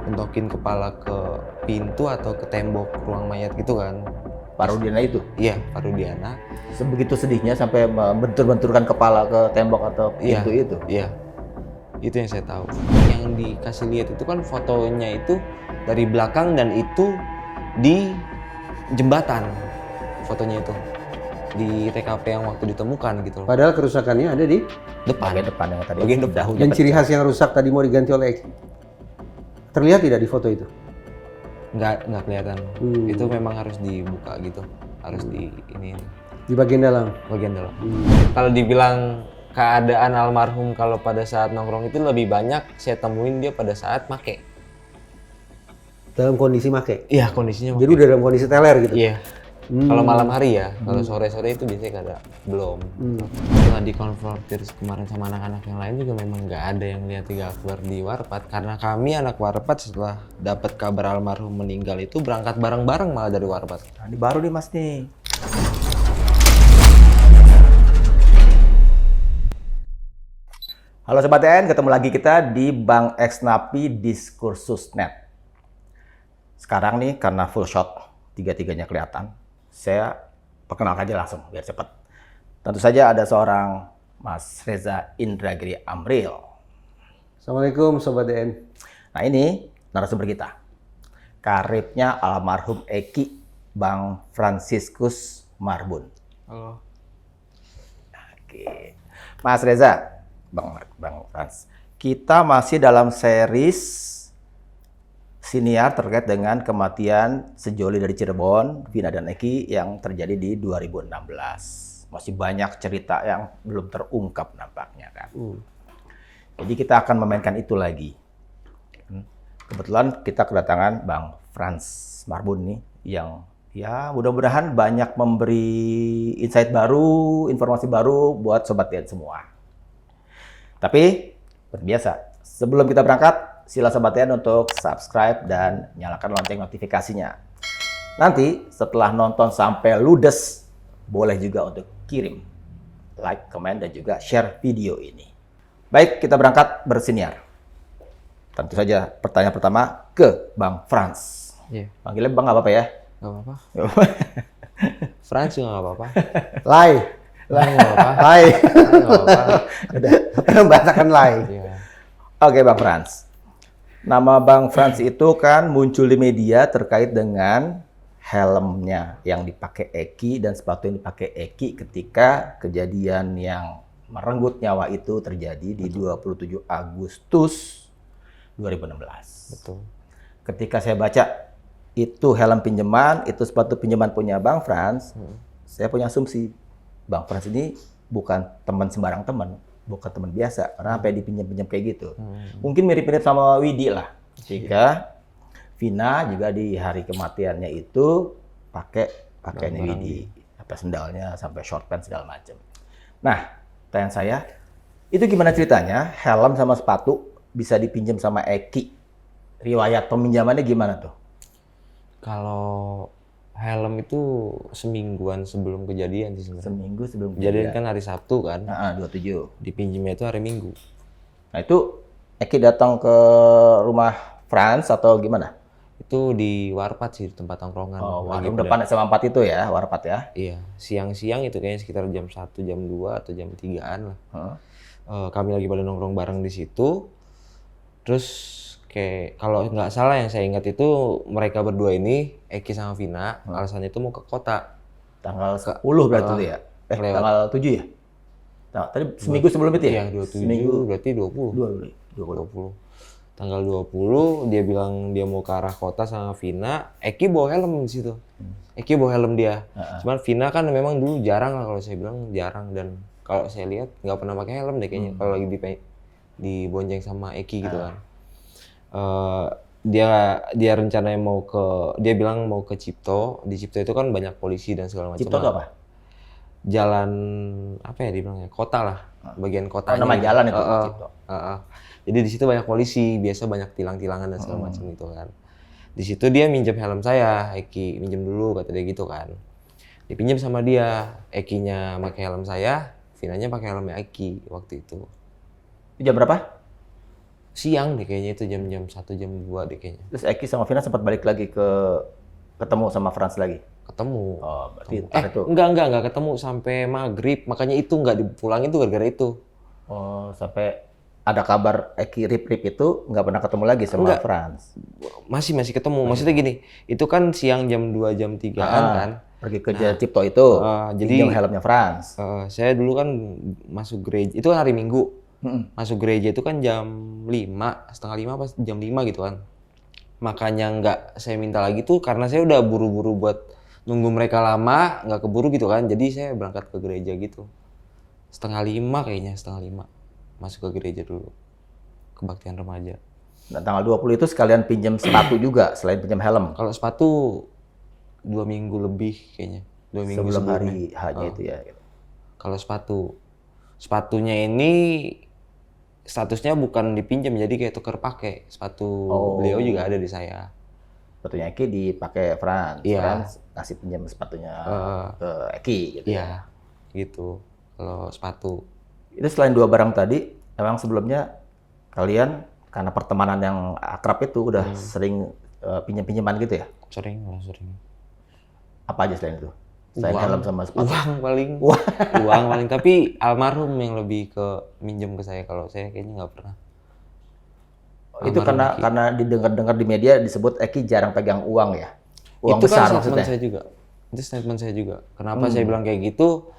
mentokin kepala ke pintu atau ke tembok ruang mayat gitu kan. Pak Rudiana itu? Iya, Pak Rudiana. Sebegitu sedihnya sampai membentur-benturkan kepala ke tembok atau pintu itu? Iya, itu yang saya tahu. Yang dikasih lihat itu kan fotonya itu dari belakang dan itu di jembatan fotonya itu. Di TKP yang waktu ditemukan gitu loh. Padahal kerusakannya ada di Depan. Bagian depan yang tadi. Bagian depan. dahunya dan ciri pecah. khas yang rusak tadi mau diganti oleh Eki. Terlihat tidak di foto itu? Nggak kelihatan. Itu memang harus dibuka gitu. Harus di ini Di bagian dalam? bagian dalam. Kalau dibilang keadaan almarhum kalau pada saat nongkrong itu lebih banyak saya temuin dia pada saat make. Dalam kondisi make? Iya, kondisinya Jadi udah dalam kondisi teler gitu? Iya. Kalau malam hari ya, kalau sore-sore itu biasanya kada belum. Setelah dikonfrontir kemarin sama anak-anak yang lain juga memang nggak ada yang lihat Tiga Akbar di Warpat, karena kami anak Warpat setelah dapat kabar almarhum meninggal itu berangkat bareng-bareng malah dari Warpat. Nah, ini baru nih Mas nih. Halo Sobat TN, ketemu lagi kita di Bang X Napi Diskursus Net. Sekarang nih karena full shot, tiga-tiganya kelihatan, saya perkenalkan aja langsung biar cepat. Tentu saja ada seorang Mas Reza Indragiri Amril. Assalamualaikum Sobat DN. Nah ini narasumber kita. Karibnya almarhum Eki, Bang Franciscus Marbun. Halo. Oke. Mas Reza, Bang Frans, kita masih dalam series siniar terkait dengan kematian sejoli dari Cirebon, Vina dan Eki yang terjadi di 2016. Masih banyak cerita yang belum terungkap nampaknya kan. Jadi kita akan memainkan itu lagi. Kebetulan kita kedatangan Bang Frans Marbun nih yang ya mudah-mudahan banyak memberi insight baru, informasi baru buat Sobat TN semua. Tapi seperti biasa, sebelum kita berangkat, sila Sobat TN untuk subscribe dan nyalakan lonceng notifikasinya. Nanti setelah nonton sampai ludes, boleh juga untuk kirim like, komen, dan juga share video ini. Baik, kita berangkat bersiniar. Tentu saja pertanyaan pertama ke Bang Frans. Iya. Panggilnya Bang nggak apa-apa ya? Nggak apa-apa. Frans juga nggak apa-apa. Lai. Lai nggak apa-apa. Lai. Nggak apa-apa. Bahasakan Lai. Iya. Oke Bang Frans. Nama Bang Frans itu kan muncul di media terkait dengan helmnya yang dipakai Eki dan sepatu yang dipakai Eki ketika kejadian yang merenggut nyawa itu terjadi di 27 Agustus 2016. Betul. Ketika saya baca itu helm pinjaman, itu sepatu pinjaman punya Bang Frans, saya punya asumsi Bang Frans ini bukan teman sembarang teman, bukan teman biasa, karena sampai dipinjam-pinjam kayak gitu. Mungkin mirip-mirip sama Widi lah. Jika Vina juga di hari kematiannya itu pakai pakaiannya Widi, sampai sendalnya, sampai short pants segala macam. Nah, pertanyaan saya, itu gimana ceritanya helm sama sepatu bisa dipinjam sama Eki? Riwayat peminjamannya gimana tuh? Kalau helm itu semingguan sebelum kejadian sih sebenarnya. Seminggu sebelum Kejadian kan hari Sabtu kan. 27. Dipinjemnya itu hari Minggu. Nah itu Eki datang ke rumah Frans atau gimana? Itu di Warpat sih, tempat tongkrongan. Oh, Lagi warung pada- depan SMA 4 itu ya, Warpat ya? Iya, siang-siang itu kayaknya sekitar jam 1, jam 2 atau jam 3-an lah. Kami lagi pada nongkrong bareng di situ. Terus kayak kalau nggak salah yang saya ingat itu mereka berdua ini, Eki sama Vina, alasannya itu mau ke kota. Tanggal 10 berarti itu ya? lewat. Tanggal 7 ya? Nah, tadi seminggu sebelum itu ya? Iya, 27, Seminggu, berarti 20. 20. 20. Tanggal 20 dia bilang dia mau ke arah kota sama Vina. Eki bawa helm di situ. Eki bawa helm dia. Cuman Vina kan memang dulu jarang lah, kalau saya bilang jarang, dan kalau saya lihat nggak pernah pakai helm deh kayaknya kalau lagi di bonceng sama Eki gitu kan. Dia rencananya dia bilang mau ke Cipto. Di Cipto itu kan banyak polisi dan segala macam. Cipto itu apa? Jalan apa ya dibilangnya? Kota lah, bagian kotanya. nama gitu. jalan itu, Cipto. Jadi di situ banyak polisi, biasa banyak tilang-tilangan dan segala macam gitu kan. Di situ dia minjem helm saya, Eki minjem dulu kata dia gitu kan. Dipinjam sama dia, Ekinya pakai helm saya, Vinanya pakai helmnya Eki waktu itu. Jam berapa? siang deh kayaknya, itu jam-jam 1 jam 2 deh kayaknya. Terus Eki sama Vina sempat balik lagi ketemu sama Franz lagi. Ketemu. Oh, berarti itu. Enggak ketemu sampai maghrib, makanya itu nggak dipulangin tuh gara-gara itu. Oh, sampai ada kabar Eki rip itu nggak pernah ketemu lagi sama Enggak. Franz. Masih ketemu. Maksudnya gini, itu kan siang jam 2 jam 3-an kan. Pergi ke Jalan Cipto itu. jadi- pinjam helmnya Franz. Saya dulu kan masuk gereja, itu kan hari Minggu. Masuk gereja itu kan jam 5, setengah 5 pas jam 5 gitu kan. Makanya nggak saya minta lagi tuh karena saya udah buru-buru buat nunggu mereka lama, nggak keburu gitu kan. Jadi saya berangkat ke gereja gitu. Setengah 5 kayaknya, setengah 5. Masuk ke gereja dulu. Kebaktian remaja. Nah, tanggal 20 itu sekalian pinjam sepatu juga selain pinjam helm. Kalau sepatu 2 minggu lebih kayaknya. 2 minggu Sebelum sebelumnya. hari H-nya itu ya. Kalau sepatunya ini statusnya bukan dipinjam, jadi kayak tuker pakai. Sepatu beliau juga ada di saya. Sepatunya Eki dipakai Franz. Iya. Franz kasih pinjam sepatunya ke Eki gitu. Iya, gitu. Kalau sepatu. Itu selain 2 barang tadi, emang sebelumnya kalian karena pertemanan yang akrab itu udah sering pinjam-pinjaman gitu ya? Sering. Apa aja selain itu? Selain helm sama sepatu? Uang paling. Tapi almarhum yang lebih ke minjem ke saya. Kalau saya kayaknya nggak pernah. Itu karena didengar-dengar di media disebut Eki jarang pegang uang ya? Uang Itu besar kan maksudnya? statement saya juga. Kenapa saya bilang kayak gitu?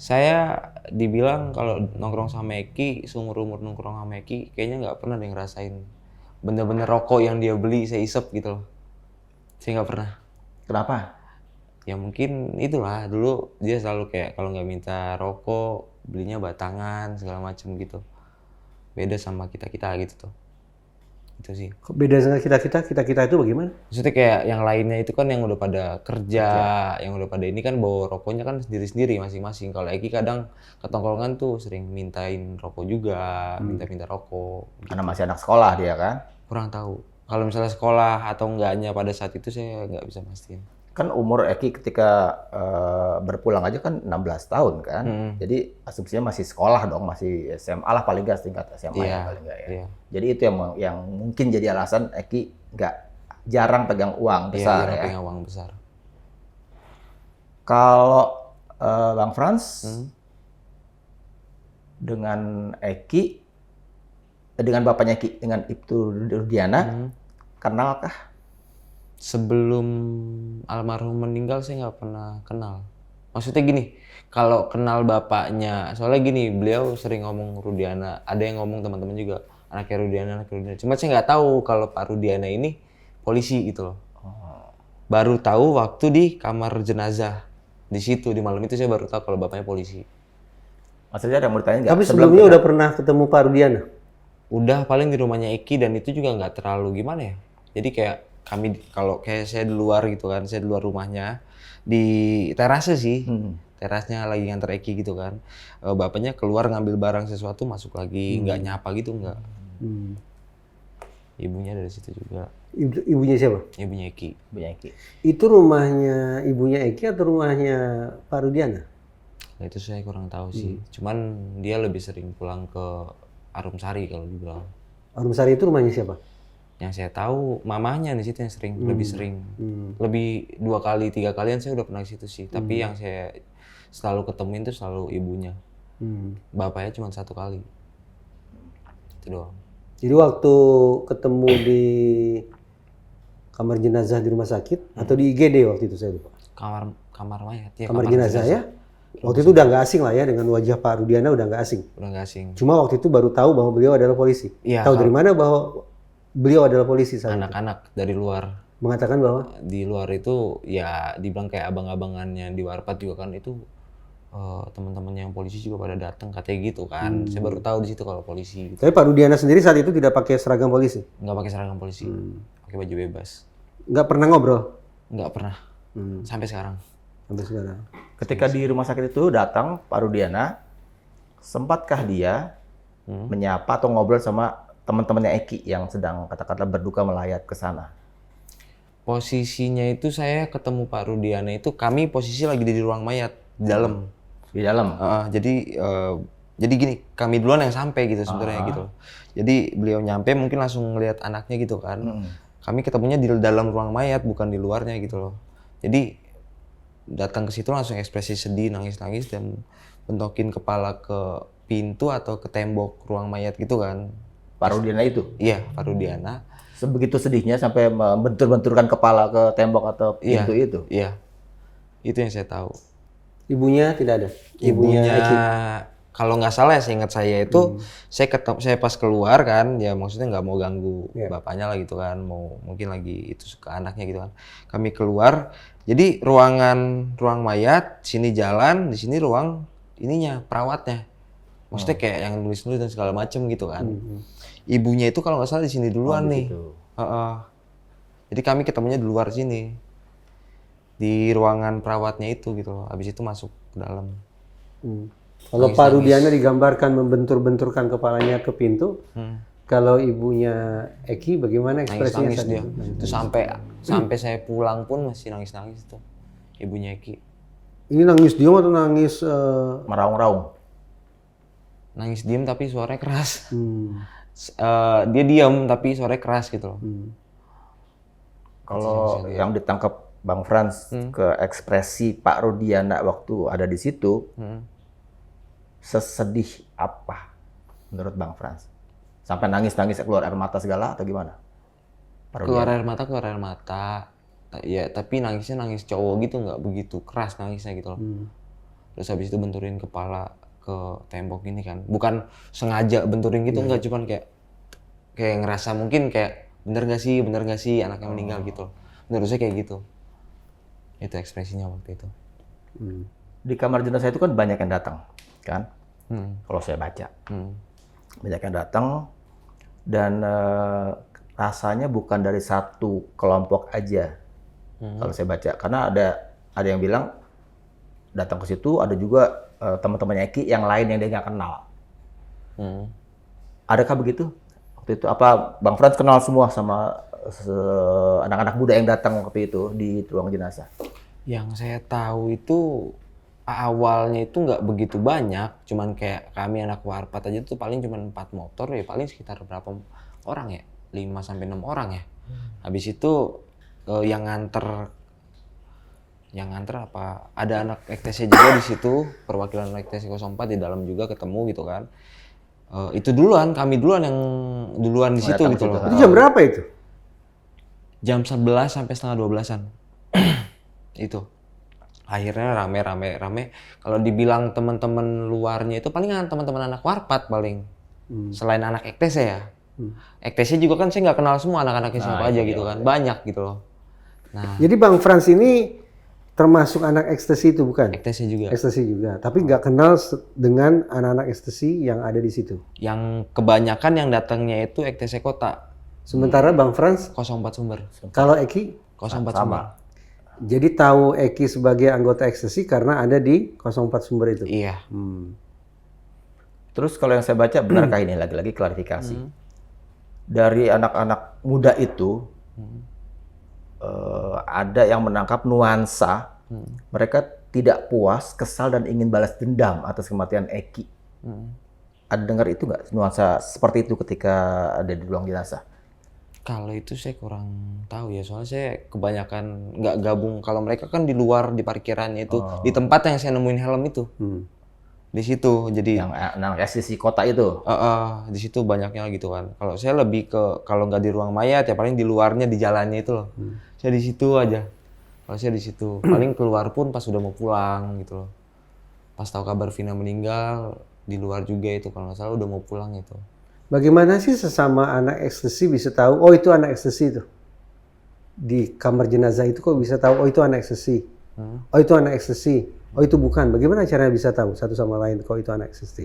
Saya dibilang kalau nongkrong sama Eki, seumur umur nongkrong sama Eki, kayaknya nggak pernah ada yang ngerasain bener-bener rokok yang dia beli saya isep gitu loh. Saya nggak pernah. Kenapa? Ya mungkin itulah, dulu dia selalu kayak kalau nggak minta rokok, belinya batangan segala macem gitu. Beda sama kita-kita gitu tuh. Itu sih. Kok beda dengan kita itu bagaimana? Maksudnya kayak yang lainnya itu kan yang udah pada kerja, yang udah pada ini kan bawa rokoknya kan sendiri-sendiri masing-masing. Kalau Eki kadang ke tongkrongan tuh sering mintain rokok juga, minta rokok. Karena masih anak sekolah dia kan? Kurang tahu. Kalau misalnya sekolah atau enggaknya pada saat itu saya nggak bisa pastiin. Kan umur Eki ketika berpulang aja kan 16 tahun kan? Jadi asumsinya masih sekolah dong, masih SMA lah paling nggak tingkat SMA ya paling nggak ya. Iya. Jadi itu yang mungkin jadi alasan Eki jarang pegang uang besar Iya, ya. pegang uang besar. Kalau Bang Franz dengan Eki, dengan bapaknya Eki, dengan Ibtu Rudiana, kenalkah? Sebelum almarhum meninggal saya nggak pernah kenal. Maksudnya gini, kalau kenal bapaknya, soalnya gini, beliau sering ngomong Rudiana, ada yang ngomong teman-teman juga, anaknya Rudiana. Cuma saya nggak tahu kalau Pak Rudiana ini polisi gitu loh. Baru tahu waktu di kamar jenazah. Di situ, di malam itu saya baru tahu kalau bapaknya polisi. Maksudnya ada yang mau ditanya nggak? Tapi sebelumnya udah pernah ketemu Pak Rudiana? Udah paling di rumahnya Eki dan itu juga nggak terlalu gimana ya. Jadi kayak kami, kalau kayak saya di luar gitu kan, saya di luar rumahnya, di terasnya sih. Terasnya lagi nganter Eki gitu kan. Bapaknya keluar ngambil barang sesuatu, masuk lagi, nggak nyapa gitu, nggak. Ibunya dari situ juga. Ibunya siapa? Ibunya Eki. Punya Eki. Itu rumahnya ibunya Eki atau rumahnya Pak Rudiana? Nah, itu saya kurang tahu sih. Cuman dia lebih sering pulang ke Arumsari kalau dibilang. Arumsari itu rumahnya siapa? Yang saya tahu mamahnya di situ yang sering, lebih sering. Lebih 2 kali, 3 kalian saya udah pernah ke situ sih. Tapi yang saya selalu ketemuin itu selalu ibunya. Bapaknya cuma 1 kali. Itu doang. Jadi waktu ketemu di kamar jenazah di rumah sakit atau di IGD waktu itu saya lupa. Kamar mayat ya. Kamar jenazah ya. Waktu itu udah nggak asing lah ya, dengan wajah Pak Rudiana udah nggak asing. Udah nggak asing. Cuma waktu itu baru tahu bahwa beliau adalah polisi. Iya, Tahu dari mana bahwa beliau adalah polisi saat itu? Anak-anak dari luar. Mengatakan bahwa Di luar itu ya dibilang kayak abang-abangannya di Warpat juga kan itu teman-teman yang polisi juga pada datang katanya gitu kan. Saya baru tahu di situ kalau polisi. tapi Pak Rudiana sendiri saat itu tidak pakai seragam polisi. Nggak pakai seragam polisi, pakai baju bebas. Nggak pernah ngobrol Nggak pernah sampai sekarang. sampai sekarang. Ketika di rumah sakit itu datang Pak Rudiana, sempatkah dia menyapa atau ngobrol sama teman-temannya Eki yang sedang katakanlah berduka melayat ke sana? Posisinya itu saya ketemu Pak Rudiana itu kami posisi lagi di ruang mayat di dalam. Di dalam? Jadi gini, kami duluan yang sampai gitu sebenarnya gitu. Jadi beliau nyampe mungkin langsung ngelihat anaknya gitu kan. Kami ketemunya di dalam ruang mayat bukan di luarnya gitu loh. Jadi datang ke situ langsung ekspresi sedih, nangis-nangis dan bentokin kepala ke pintu atau ke tembok ruang mayat gitu kan. Pak Rudiana itu? Iya, Pak Rudiana. Sebegitu sedihnya sampai membentur-benturkan kepala ke tembok atau pintu itu? Iya, itu yang saya tahu. Ibunya tidak ada? Ibunya Eki? kalau nggak salah ya seingat saya itu saya pas keluar kan ya maksudnya nggak mau ganggu bapaknya lah gitu kan mau mungkin lagi itu ke anaknya gitu kan kami keluar jadi ruang mayat sini jalan di sini ruang ininya perawatnya maksudnya kayak yang nulis dan segala macem gitu kan ibunya itu kalau nggak salah di sini duluan nih jadi kami ketemunya di luar sini di ruangan perawatnya itu gitu loh habis itu masuk ke dalam. Kalau Pak Rudiana digambarkan membentur-benturkan kepalanya ke pintu, kalau ibunya Eki bagaimana ekspresinya? Nangis dia. Itu sampai saya pulang pun masih nangis-nangis tuh ibunya Eki. Ini nangis diam atau nangis? Meraung-raung? Nangis diam tapi suaranya keras. Dia diam tapi suaranya keras gitu loh. Kalau yang ditangkap Bang Frans ke ekspresi Pak Rudiana waktu ada di situ, sesedih apa menurut Bang Frans? Sampai nangis-nangis keluar air mata segala atau gimana? Keluar air mata. Ya, tapi nangisnya nangis cowok gitu, nggak begitu keras nangisnya gitu loh. Terus habis itu benturin kepala ke tembok ini kan. Bukan sengaja benturin gitu, nggak cuman kayak ngerasa mungkin kayak bener gak sih anaknya meninggal gitu loh. Menurut saya kayak gitu. Itu ekspresinya waktu itu. Di kamar jenazah itu kan banyak yang datang, kan? Kalau saya baca. Banyak yang datang dan rasanya bukan dari satu kelompok aja. Kalau saya baca, karena ada yang bilang datang ke situ ada juga teman-temannya Eki yang lain yang dia nggak kenal. Adakah begitu? Waktu itu apa Bang Frans kenal semua sama anak-anak muda yang datang waktu itu di ruang jenazah? Yang saya tahu itu awalnya itu nggak begitu banyak, cuman kayak kami anak warpat aja tuh paling cuma 4 motor ya paling sekitar berapa orang ya? 5 sampai 6 orang ya. Habis itu yang nganter apa? Ada anak EKTC juga di situ, perwakilan EKTC 04 di dalam juga ketemu gitu kan. Itu kami duluan yang duluan di situ gitu loh. Itu jam berapa itu? Jam 11 sampai setengah 12-an. Itu. Akhirnya rame. Kalau dibilang teman-teman luarnya itu palingan teman-teman anak warpat paling. Selain anak EKTC ya. EKTC juga kan saya nggak kenal semua anak-anaknya siapa aja gitu kan. Banyak gitu loh. Nah, jadi Bang Frans ini termasuk anak ekstasi itu bukan? EKTC juga. Ekstasi juga, tapi nggak kenal dengan anak-anak ekstasi yang ada di situ. Yang kebanyakan yang datangnya itu EKTC Kota. Sementara Bang Frans 04 Sumber. kalau Eki 04 Sumber. Jadi tahu Eki sebagai anggota ekstasi karena ada di 04 Sumber itu. Iya. Terus kalau yang saya baca benarkah ini lagi-lagi klarifikasi dari anak-anak muda itu ada yang menangkap nuansa mereka tidak puas, kesal dan ingin balas dendam atas kematian Eki. Ada dengar itu nggak nuansa seperti itu ketika ada di ruang jenazah? Kalau itu saya kurang tahu ya, soalnya saya kebanyakan nggak gabung. Kalau mereka kan di luar di parkirannya itu, di tempat yang saya nemuin helm itu, di situ. Jadi yang anak SCC kota itu. di situ banyaknya gitu kan. Kalau saya lebih ke kalau nggak di ruang mayat ya paling di luarnya di jalannya itu loh. Saya di situ aja. Kalau saya di situ, paling keluar pun pas udah mau pulang gitu loh. Pas tahu kabar Vina meninggal di luar juga itu kalau nggak salah udah mau pulang itu. Bagaimana sih sesama anak ekstasi bisa tahu, oh itu anak ekstasi itu? Di kamar jenazah itu kok bisa tahu, oh itu anak ekstasi? Oh itu anak ekstasi? Oh itu bukan. Bagaimana caranya bisa tahu satu sama lain kok itu anak ekstasi?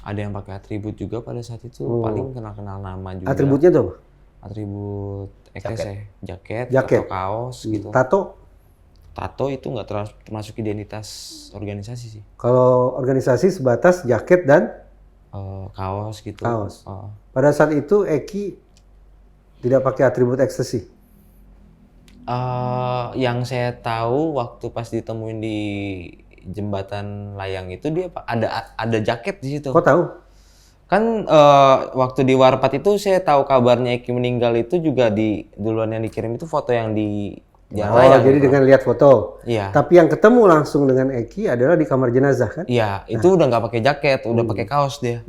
Ada yang pakai atribut juga pada saat itu, paling kenal-kenal nama juga. Atributnya tuh apa? Atribut EKTC, jaket Jaket. atau kaos gitu. Tato itu nggak termasuk identitas organisasi sih. kalau organisasi sebatas jaket dan Kaos gitu. kaos. Pada saat itu Eki tidak pakai atribut ekstasi. Yang saya tahu waktu pas ditemuin di jembatan layang itu dia ada jaket di situ. Kok tahu? Kan waktu di Warpat itu saya tahu kabarnya Eki meninggal itu juga duluan yang dikirim itu foto yang di jalan layang. Jadi gitu. dengan lihat foto. Iya. Tapi yang ketemu langsung dengan Eki adalah di kamar jenazah kan? Iya, itu udah nggak pakai jaket, udah pakai kaos dia.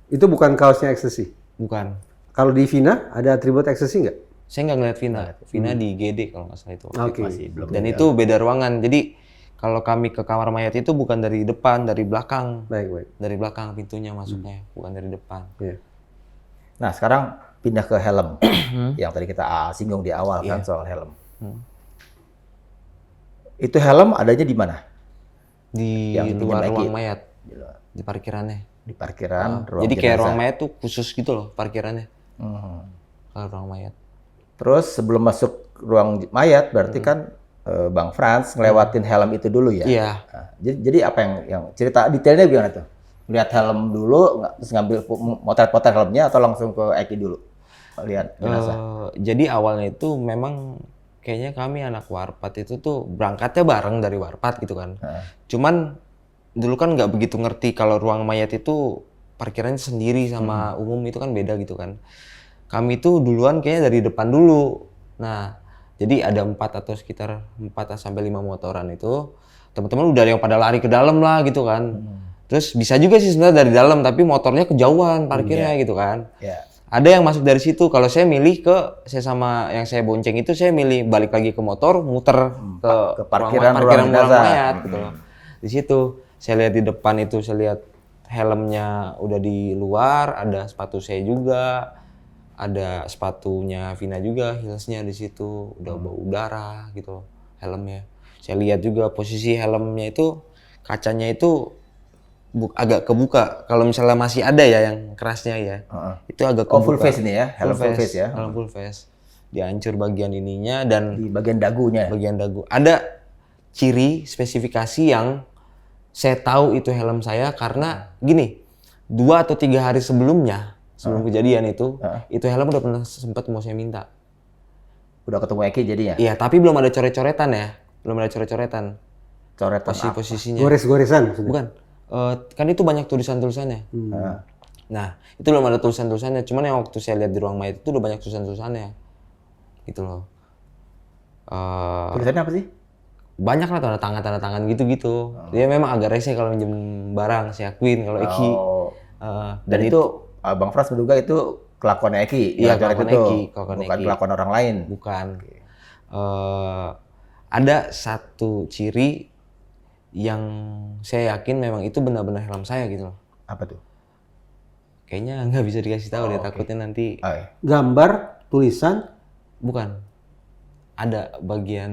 Itu bukan kaosnya ekstasi. Bukan. Kalau di Vina ada atribut ekstasi nggak? Saya nggak ngeliat Vina. Vina di GD kalau nggak salah itu. Oke. Dan itu beda ruangan. Jadi kalau kami ke kamar mayat itu bukan dari depan, dari belakang. Baik. Dari belakang pintunya masuknya, bukan dari depan. Iya. Nah, sekarang pindah ke helm. Yang tadi kita singgung di awal kan soal helm. Itu helm adanya di mana? Di Yang luar pinjam ruang Eki. mayat, di parkirannya. Di parkiran, ruang Jadi kayak jenazah. ruang mayat tuh khusus gitu loh parkirannya. Mhm. Kalau ruang mayat. Terus sebelum masuk ruang mayat berarti kan Bang Frans ngelewatin helm itu dulu ya? Iya. Nah, jadi apa yang cerita detailnya gimana tuh? Lihat helm dulu, terus ngambil potret-potret helmnya atau langsung ke Eki dulu? Lihat jenazah. Jadi awalnya itu memang kayaknya kami anak Warpat itu tuh berangkatnya bareng dari Warpat gitu kan. Cuman dulu kan nggak begitu ngerti kalau ruang mayat itu parkirannya sendiri sama umum itu kan beda gitu kan. Kami tuh duluan kayaknya dari depan dulu. Nah, jadi ada 4 atau sekitar 4 sampai 5 motoran itu. Teman-teman udah yang pada lari ke dalam lah gitu kan. Terus bisa juga sih sebenarnya dari dalam tapi motornya kejauhan parkirnya gitu kan. Ya. Ada yang masuk dari situ. Kalau saya milih saya sama yang saya bonceng itu saya milih balik lagi ke motor, muter ke parkiran ruang ruang jenazah. mayat gitu loh. Di situ saya lihat di depan itu saya lihat helmnya udah di luar, ada sepatu saya juga, ada sepatunya Vina juga, heelsnya di situ udah bau udara gitu loh, helmnya. Saya lihat juga posisi helmnya itu kacanya itu agak kebuka. Kalau misalnya masih ada ya yang kerasnya ya, itu agak kebuka. Oh, full face ini ya, helm full face ya. Helm full face. Dihancur bagian ininya dan Di bagian dagunya. bagian dagu. Ada ciri spesifikasi yang saya tahu itu helm saya karena gini, 2 atau 3 hari sebelumnya, sebelum kejadian itu helm udah pernah sempat mau saya minta. Udah ketemu Eki jadinya? Iya, tapi belum ada coret-coretan ya. Belum ada coret-coretan. Coretan apa? Posisinya. Gores-goresan maksudnya? Bukan. Kan itu banyak tulisan-tulisannya. Nah, itu belum ada tulisan-tulisannya. Cuman yang waktu saya lihat di ruang mayat itu udah banyak tulisan-tulisannya. Gitu loh. Tulisannya apa sih? Banyak lah tanda tangan gitu-gitu. Dia memang agak rese kalau minjem barang, saya akuin kalau Eki. Dan itu Bang Frans menduga itu kelakuan Eki. Iya, yang coret kelakuan itu. Eki, kelakuan Bukan Eki. kelakuan orang lain. Bukan. Ada satu ciri yang saya yakin memang itu benar-benar helm saya gitu loh. Apa tuh? Kayaknya nggak bisa dikasih tahu deh, takutnya nanti. Iya. Gambar, tulisan, Bukan. Ada bagian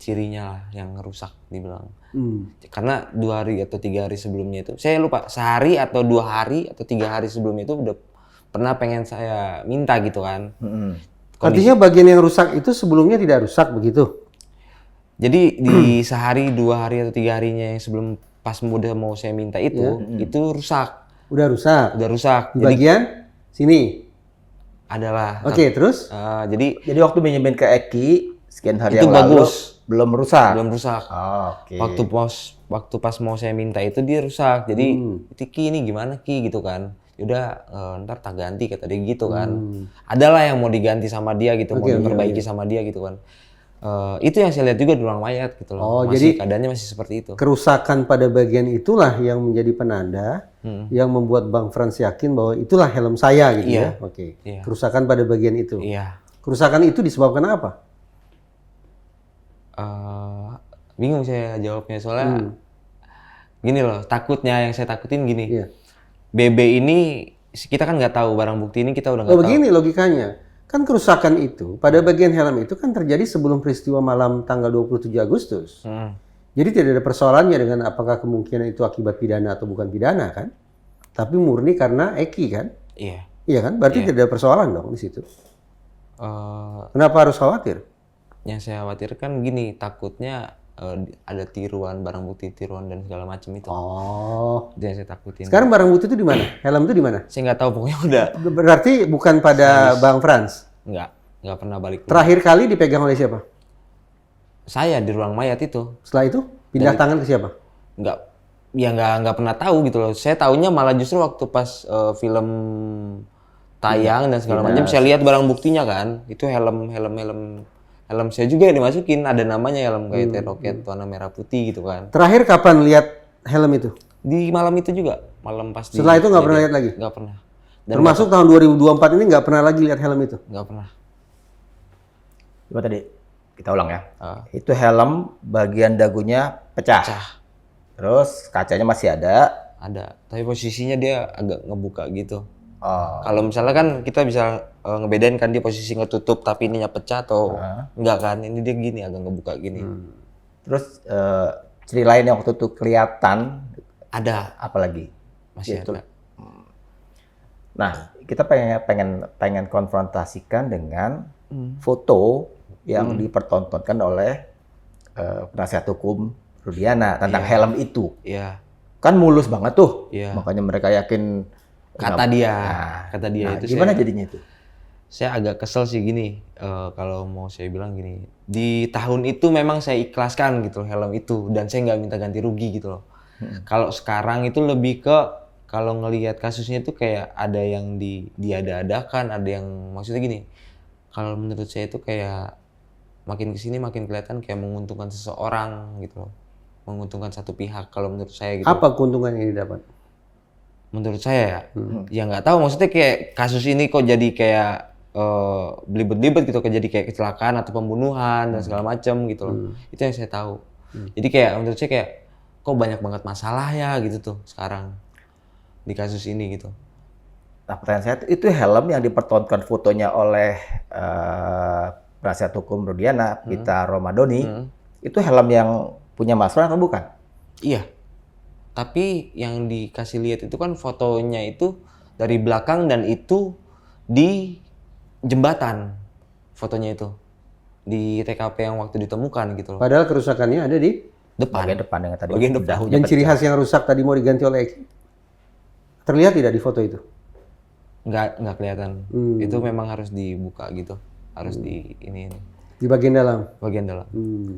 cirinya lah yang rusak dibilang. Karena 2 hari atau 3 hari sebelumnya itu, saya lupa, sehari atau 2 hari atau 3 hari sebelumnya itu udah pernah pengen saya minta gitu kan. Artinya bagian yang rusak itu sebelumnya tidak rusak begitu? Jadi di sehari, 2 hari atau 3 harinya yang sebelum pas udah mau saya minta itu rusak. Udah rusak? Udah rusak. Di bagian sini? Adalah. Oke, terus? Jadi Jadi waktu minjemin ke Eki sekian hari Itu yang lalu bagus. belum rusak. belum rusak. Oke. Waktu pas mau saya minta itu dia rusak. Jadi Ki ini gimana Ki gitu kan. Yaudah ntar tak ganti kata dia gitu kan. Adalah yang mau diganti sama dia gitu, mau diperbaiki sama dia gitu kan. Itu yang saya lihat juga di ruang mayat gitu loh. jadi keadaannya masih seperti itu. Kerusakan pada bagian itulah yang menjadi penanda yang membuat Bang Frans yakin bahwa itulah helm saya gitu ya. Oke. Iya. Kerusakan pada bagian itu. Iya. Kerusakan itu disebabkan apa? Bingung saya jawabnya soalnya gini loh, takutnya yang saya takutin gini. Iya. BB ini kita kan nggak tahu, barang bukti ini kita udah nggak Oh tahu. begini logikanya. Kan kerusakan itu pada bagian helm itu kan terjadi sebelum peristiwa malam tanggal 27 Agustus. Jadi tidak ada persoalannya dengan apakah kemungkinan itu akibat pidana atau bukan pidana kan. Tapi murni karena Eki kan. Iya. Iya kan? Berarti tidak ada persoalan dong di situ. Kenapa harus khawatir? Yang saya khawatirkan gini, takutnya ada tiruan, barang bukti tiruan dan segala macam itu. Oh. Itu yang saya takutin. Sekarang barang bukti itu di mana? Helm itu di mana? Saya nggak tahu, pokoknya udah Berarti bukan pada Bang Frans. nggak pernah balik. Terakhir kali dipegang oleh siapa? Saya di ruang mayat itu. Setelah itu pindah tangan ke siapa? nggak nggak pernah tahu gitu loh. Saya taunya malah justru waktu pas film tayang dan segala macam saya lihat barang buktinya kan. Itu helm saya juga yang dimasukin, ada namanya helm kayak roket warna merah putih gitu kan. Terakhir kapan lihat helm itu? Di malam itu juga, malam pas Setelah itu nggak pernah lihat lagi? Nggak pernah. Dan Termasuk tahun 2024 ini nggak pernah lagi lihat helm itu? nggak pernah. Coba tadi kita ulang ya. Itu helm bagian dagunya pecah. Terus kacanya masih ada. Ada, tapi posisinya dia agak ngebuka gitu. Oh. Kalau misalnya kan kita bisa ngebedain kan dia posisi ngetutup tapi ininya pecah atau enggak kan. Ini dia gini agak ngebuka gini. Terus ciri lain yang waktu itu kelihatan Ada, apalagi? masih ada. Nah, kita pengen konfrontasikan dengan foto yang dipertontonkan oleh penasihat hukum Rudiana tentang helm itu. Iya. Kan mulus banget tuh. Iya. Makanya mereka yakin Kata dia nah, itu gimana jadinya itu? saya agak kesel sih gini, kalau mau saya bilang gini, di tahun itu memang saya ikhlaskan gitu loh helm itu dan saya nggak minta ganti rugi gitu loh. Kalau sekarang itu lebih ke kalau ngelihat kasusnya itu kayak ada yang diada-adakan, ada yang maksudnya gini. Kalau menurut saya itu kayak makin kesini makin kelihatan kayak menguntungkan seseorang gitu loh, menguntungkan satu pihak kalau menurut saya gitu. Apa keuntungan yang didapat? Menurut saya ya nggak tahu maksudnya kayak kasus ini kok jadi kayak belibet-belibet gitu, jadi kayak kecelakaan atau pembunuhan dan segala macam gitu loh. Itu yang saya tahu. Jadi kayak menurut saya kayak kok banyak banget masalah ya gitu tuh sekarang di kasus ini gitu. Nah, pertanyaan saya itu helm yang dipertontonkan fotonya oleh penasihat hukum Rudiana, Pita Romadoni, itu helm yang punya Mas Fran atau bukan? Iya. Tapi yang dikasih lihat itu kan fotonya itu dari belakang dan itu di jembatan fotonya itu. Di TKP yang waktu ditemukan gitu loh. Padahal kerusakannya ada di Depan. Bagian depan yang tadi. Bagian depan. dahunya yang pecah. ciri khas yang rusak tadi mau diganti oleh Eki. Terlihat tidak di foto itu? Nggak kelihatan. Itu memang harus dibuka gitu. Harus di ini. Di bagian dalam. Bagian dalam.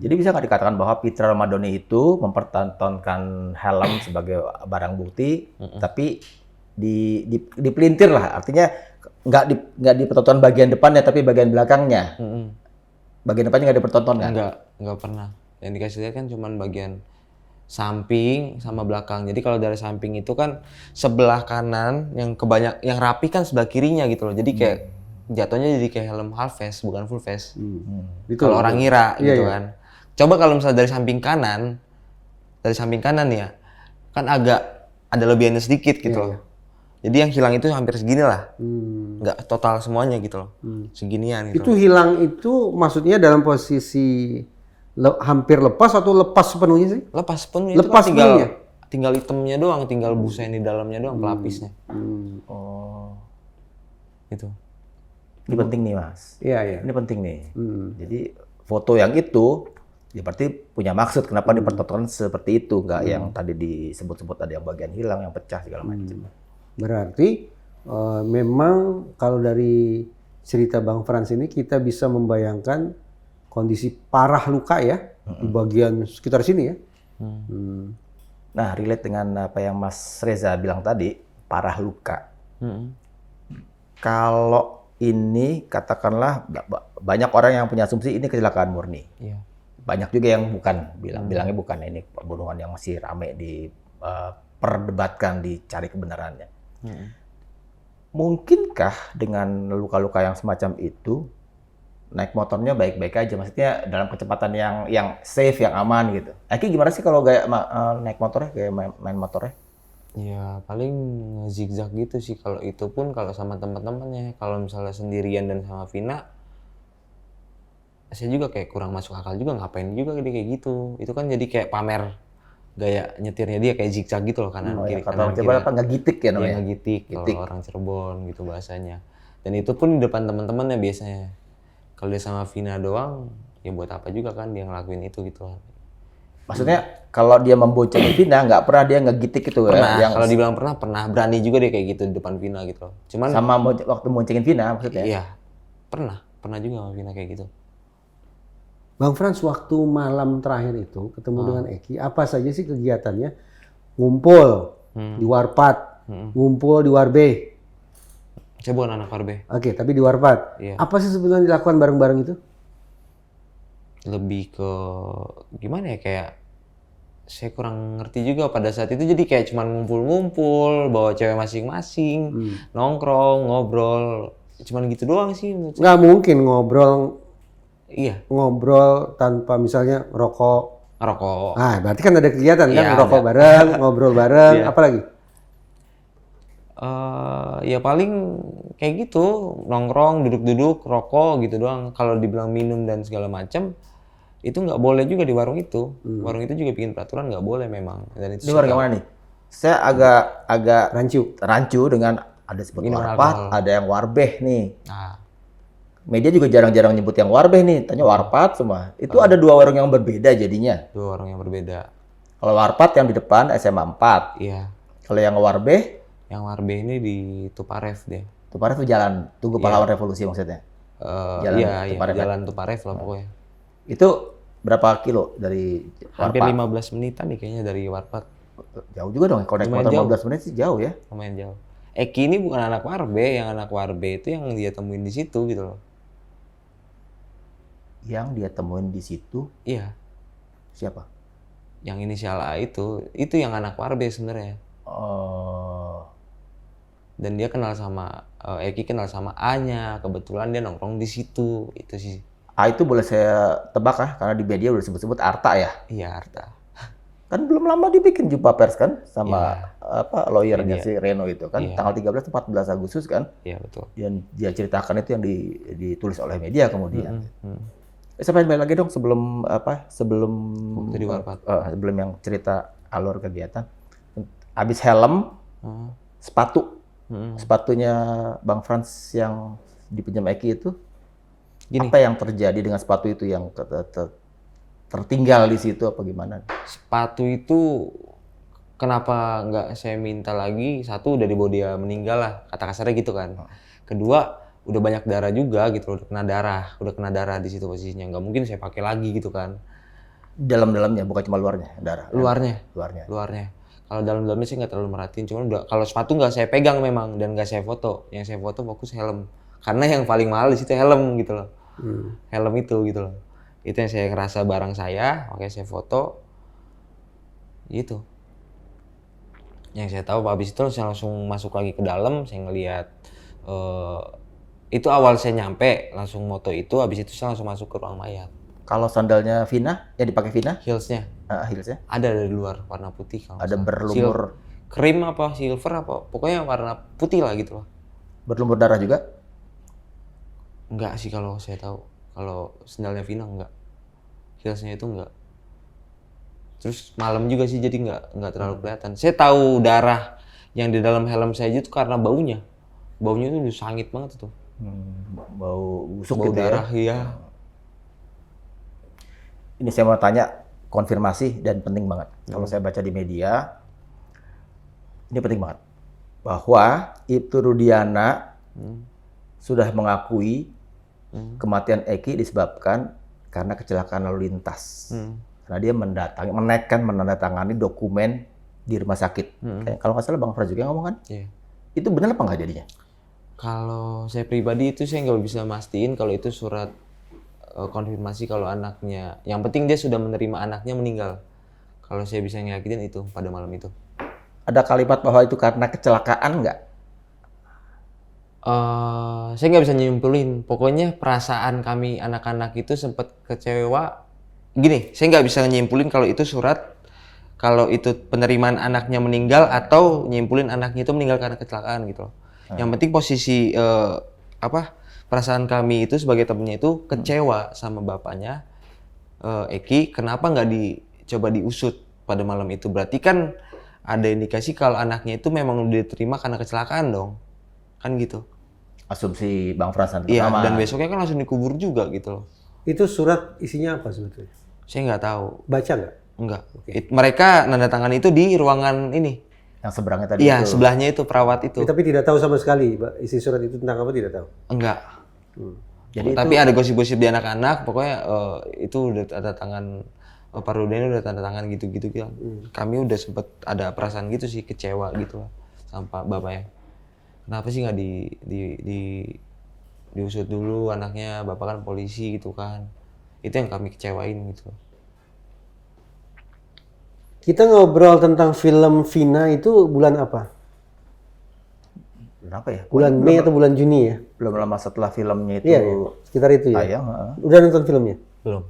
Jadi bisa nggak dikatakan bahwa Pitra Romadoni itu mempertontonkan helm sebagai barang bukti, tapi dipelintir lah, artinya nggak dipertontonkan bagian depannya, tapi bagian belakangnya. Bagian depannya nggak dipertontonkan. Nggak pernah. Yang dikasih lihat kan cuman bagian samping sama belakang. Jadi kalau dari samping itu kan sebelah kanan yang yang rapi kan sebelah kirinya gitu loh. Jadi kayak jatuhnya jadi kayak helm half face bukan full face. Kalau orang ngira gitu kan. Coba kalau misalnya dari samping kanan ya kan agak ada lebihannya sedikit gitu loh. Jadi yang hilang itu hampir segini lah. Nggak total semuanya gitu loh. Seginian gitu. Itu hilang itu maksudnya dalam posisi hampir lepas atau lepas sepenuhnya sih? Lepas sepenuhnya. Lepas itu kan sepenuhnya? tinggal hitamnya doang, tinggal busa yang di dalamnya doang, pelapisnya. Oh, Gitu. ini penting nih Mas. Iya. Ini penting nih. Jadi foto yang itu, ya berarti punya maksud kenapa dipertontonkan seperti itu, nggak yang tadi disebut-sebut ada yang bagian hilang, yang pecah segala macam. Berarti memang kalau dari cerita Bang Frans ini kita bisa membayangkan kondisi parah luka ya di bagian sekitar sini ya. Nah, relate dengan apa yang Mas Reza bilang tadi, parah luka. Kalau ini katakanlah banyak orang yang punya asumsi ini kecelakaan murni. Iya. Banyak juga yang bukan, bilangnya bukan, ini pembunuhan yang masih rame diperdebatkan, dicari kebenarannya. Mungkinkah dengan luka-luka yang semacam itu naik motornya baik-baik aja, maksudnya dalam kecepatan yang safe, yang aman gitu? Eki gimana sih kalau gaya naik motornya, kayak main motornya? Ya paling zigzag gitu sih kalau itu pun kalau sama teman-temannya. Kalau misalnya sendirian dan sama Vina, saya juga kayak kurang masuk akal juga, ngapain juga dia kayak gitu. Itu kan jadi kayak pamer gaya nyetirnya dia kayak zigzag gitu loh, kanan kiri kanan kiri. Apa nggak gitik ya namanya? Iya ngegitik kalau orang Cirebon gitu bahasanya. Dan itu pun di depan teman-temannya biasanya. Kalau dia sama Vina doang, ya buat apa juga kan dia ngelakuin itu gitu. Maksudnya kalau dia memboncengin Vina, nggak pernah dia ngegitik gitu Pernah, ya? kalau dibilang pernah berani juga dia kayak gitu di depan Vina gitu. Cuman Sama waktu boncengin Vina maksudnya? iya, pernah juga sama Vina kayak gitu. Bang Frans, waktu malam terakhir itu ketemu dengan Eki, apa saja sih kegiatannya? Ngumpul di Warpat, ngumpul di Warbe. Saya bukan anak Warbe. Oke, tapi di Warpat. Iya. Apa sih sebetulnya dilakukan bareng-bareng itu? Lebih ke gimana ya, kayak saya kurang ngerti juga pada saat itu, jadi kayak cuman ngumpul-ngumpul, bawa cewek masing-masing, nongkrong, ngobrol, cuman gitu doang sih menurut saya. Nggak mungkin Iya, ngobrol tanpa misalnya rokok. ngerokok. Ah, berarti kan ada kegiatan kan? Iya, Rokok ada. bareng, ngobrol bareng, Iya. apa lagi? Ya paling kayak gitu, nongkrong, duduk-duduk, rokok gitu doang. Kalau dibilang minum dan segala macam, itu nggak boleh juga di warung itu. Warung itu juga bikin peraturan nggak boleh memang. Dan itu Ini warga mana nih? Saya agak Rancu. dengan ada sebut Minuman warpat, alkohol. ada yang warbeh nih. Nah, Media juga jarang-jarang nyebut yang warbeh nih, tanya warpat semua. Itu ada dua warung yang berbeda jadinya. dua warung yang berbeda. Kalau warpat yang di depan SMA 4. Iya, Kalau yang warbeh, yang Warbe ini di Tuparev deh. itu pada tuh jalan Tugu Pahlawan Revolusi maksudnya. Jalan Iya, Tuparev. jalan Tuparev lah pokoknya. Itu berapa kilo dari Hampir warpat? 15 menitan nih kayaknya dari Warpat. Jauh juga dong, kalau naik Lumayan motor jauh. 15 menit sih jauh ya. Lumayan jauh. Eki ini bukan anak Warbe, yang anak Warbe itu yang dia temuin di situ gitu loh. Yang dia temuin di situ Iya, siapa? yang inisial A itu yang anak Warbe sebenarnya. Oh, Dan dia kenal sama Eki kenal sama A-nya, kebetulan dia nongkrong di situ. Itu sih. itu boleh saya tebak ah, karena di media udah sebut-sebut Arta ya. Iya, Arta. Kan belum lama dibikin jumpa pers kan sama apa lawyernya Media. si Reno itu kan Iya. tanggal 13 atau 14 Agustus kan. Iya, betul. Dan dia ceritakan itu yang ditulis oleh media kemudian. Hmm. Sampai balik lagi dong sebelum Waktu di Warpat. sebelum yang cerita alur kegiatan. Habis helm, Hmm. sepatu. Hmm. Sepatunya Bang Frans yang dipinjam Eki itu, Gini, apa yang terjadi dengan sepatu itu yang tertinggal di situ apa gimana? sepatu itu kenapa nggak saya minta lagi? Satu, udah dibawa dia meninggal lah, kata kasarnya gitu kan. Kedua, udah banyak darah juga gitu loh, udah kena darah di situ posisinya. Nggak mungkin saya pakai lagi gitu kan. Dalam-dalamnya bukan cuma luarnya, darah. Luarnya. Kalau dalam-dalamnya sih nggak terlalu merhatiin, cuman udah kalau sepatu nggak saya pegang memang dan nggak saya foto. Yang saya foto fokus helm, karena yang paling mahal di situ helm gitu loh. Helm itu gitu loh. Itu yang saya ngerasa barang saya, makanya saya foto. Gitu. Yang saya tahu habis itu saya langsung masuk lagi ke dalam, saya ngelihat itu awal saya nyampe langsung moto itu, habis itu saya langsung masuk ke ruang mayat. Kalau sandalnya Vina, yang dipakai Vina, Heelsnya heelsnya ada dari luar warna putih kalau nggak ada salah. berlumur Krim apa silver apa pokoknya warna putih lah gitu loh. berlumur darah juga. Enggak sih kalau saya tahu, kalau sendalnya Vina enggak, heelsnya itu enggak. Terus malam juga sih jadi enggak terlalu kelihatan. Saya tahu darah yang di dalam helm saya itu karena baunya itu udah sangit banget tuh. Bau busuk Bau gitu darah ya. ya. Ini saya mau tanya konfirmasi dan penting banget. Kalau saya baca di media, ini penting banget. Bahwa Ibtu Rudiana sudah mengakui kematian Eki disebabkan karena kecelakaan lalu lintas. Karena dia menandatangani dokumen di rumah sakit. Kayak, kalau nggak salah Bang Frans juga yang ngomong kan? Iya. Itu benar apa nggak jadinya? Kalau saya pribadi itu saya nggak bisa mastiin kalau itu surat konfirmasi kalau anaknya. Yang penting dia sudah menerima anaknya meninggal. Kalau saya bisa ngeyakinin itu pada malam itu. Ada kalimat bahwa itu karena kecelakaan nggak? Saya nggak bisa nyimpulin. Pokoknya perasaan kami anak-anak itu sempat kecewa. Gini, saya nggak bisa nyimpulin kalau itu surat, kalau itu penerimaan anaknya meninggal atau nyimpulin anaknya itu meninggal karena kecelakaan gitu loh. Yang penting posisi perasaan kami itu sebagai temennya itu kecewa sama bapaknya Eki. Kenapa nggak dicoba diusut pada malam itu? Berarti kan ada indikasi kalau anaknya itu memang udah diterima karena kecelakaan dong, kan gitu. Asumsi Bang Frans nanti Iya, pertama. dan besoknya kan langsung dikubur juga gitu loh. Itu surat isinya apa sebetulnya? Saya nggak tahu. Baca nggak? Enggak. Mereka nanda tangan itu di ruangan ini. Yang seberangnya tadi Iya, itu. sebelahnya itu perawat itu. Tapi tidak tahu sama sekali isi surat itu tentang apa, tidak tahu. Enggak. Tapi ada gosip-gosip di anak-anak, pokoknya itu udah tanda tangan Pak Rudin udah tanda tangan gitu-gitu kan. Kami udah sempet ada perasaan gitu sih, kecewa gitu lah sama Pak bapaknya. Kenapa sih nggak diusut dulu anaknya, bapak kan polisi gitu kan. Itu yang kami kecewain gitu. Kita ngobrol tentang film Vina itu bulan apa? Kenapa ya? Bulan Mei atau bulan Juni ya? Belum lama setelah filmnya itu Iya, sekitar itu ya. tayang. Udah nonton filmnya? Belum.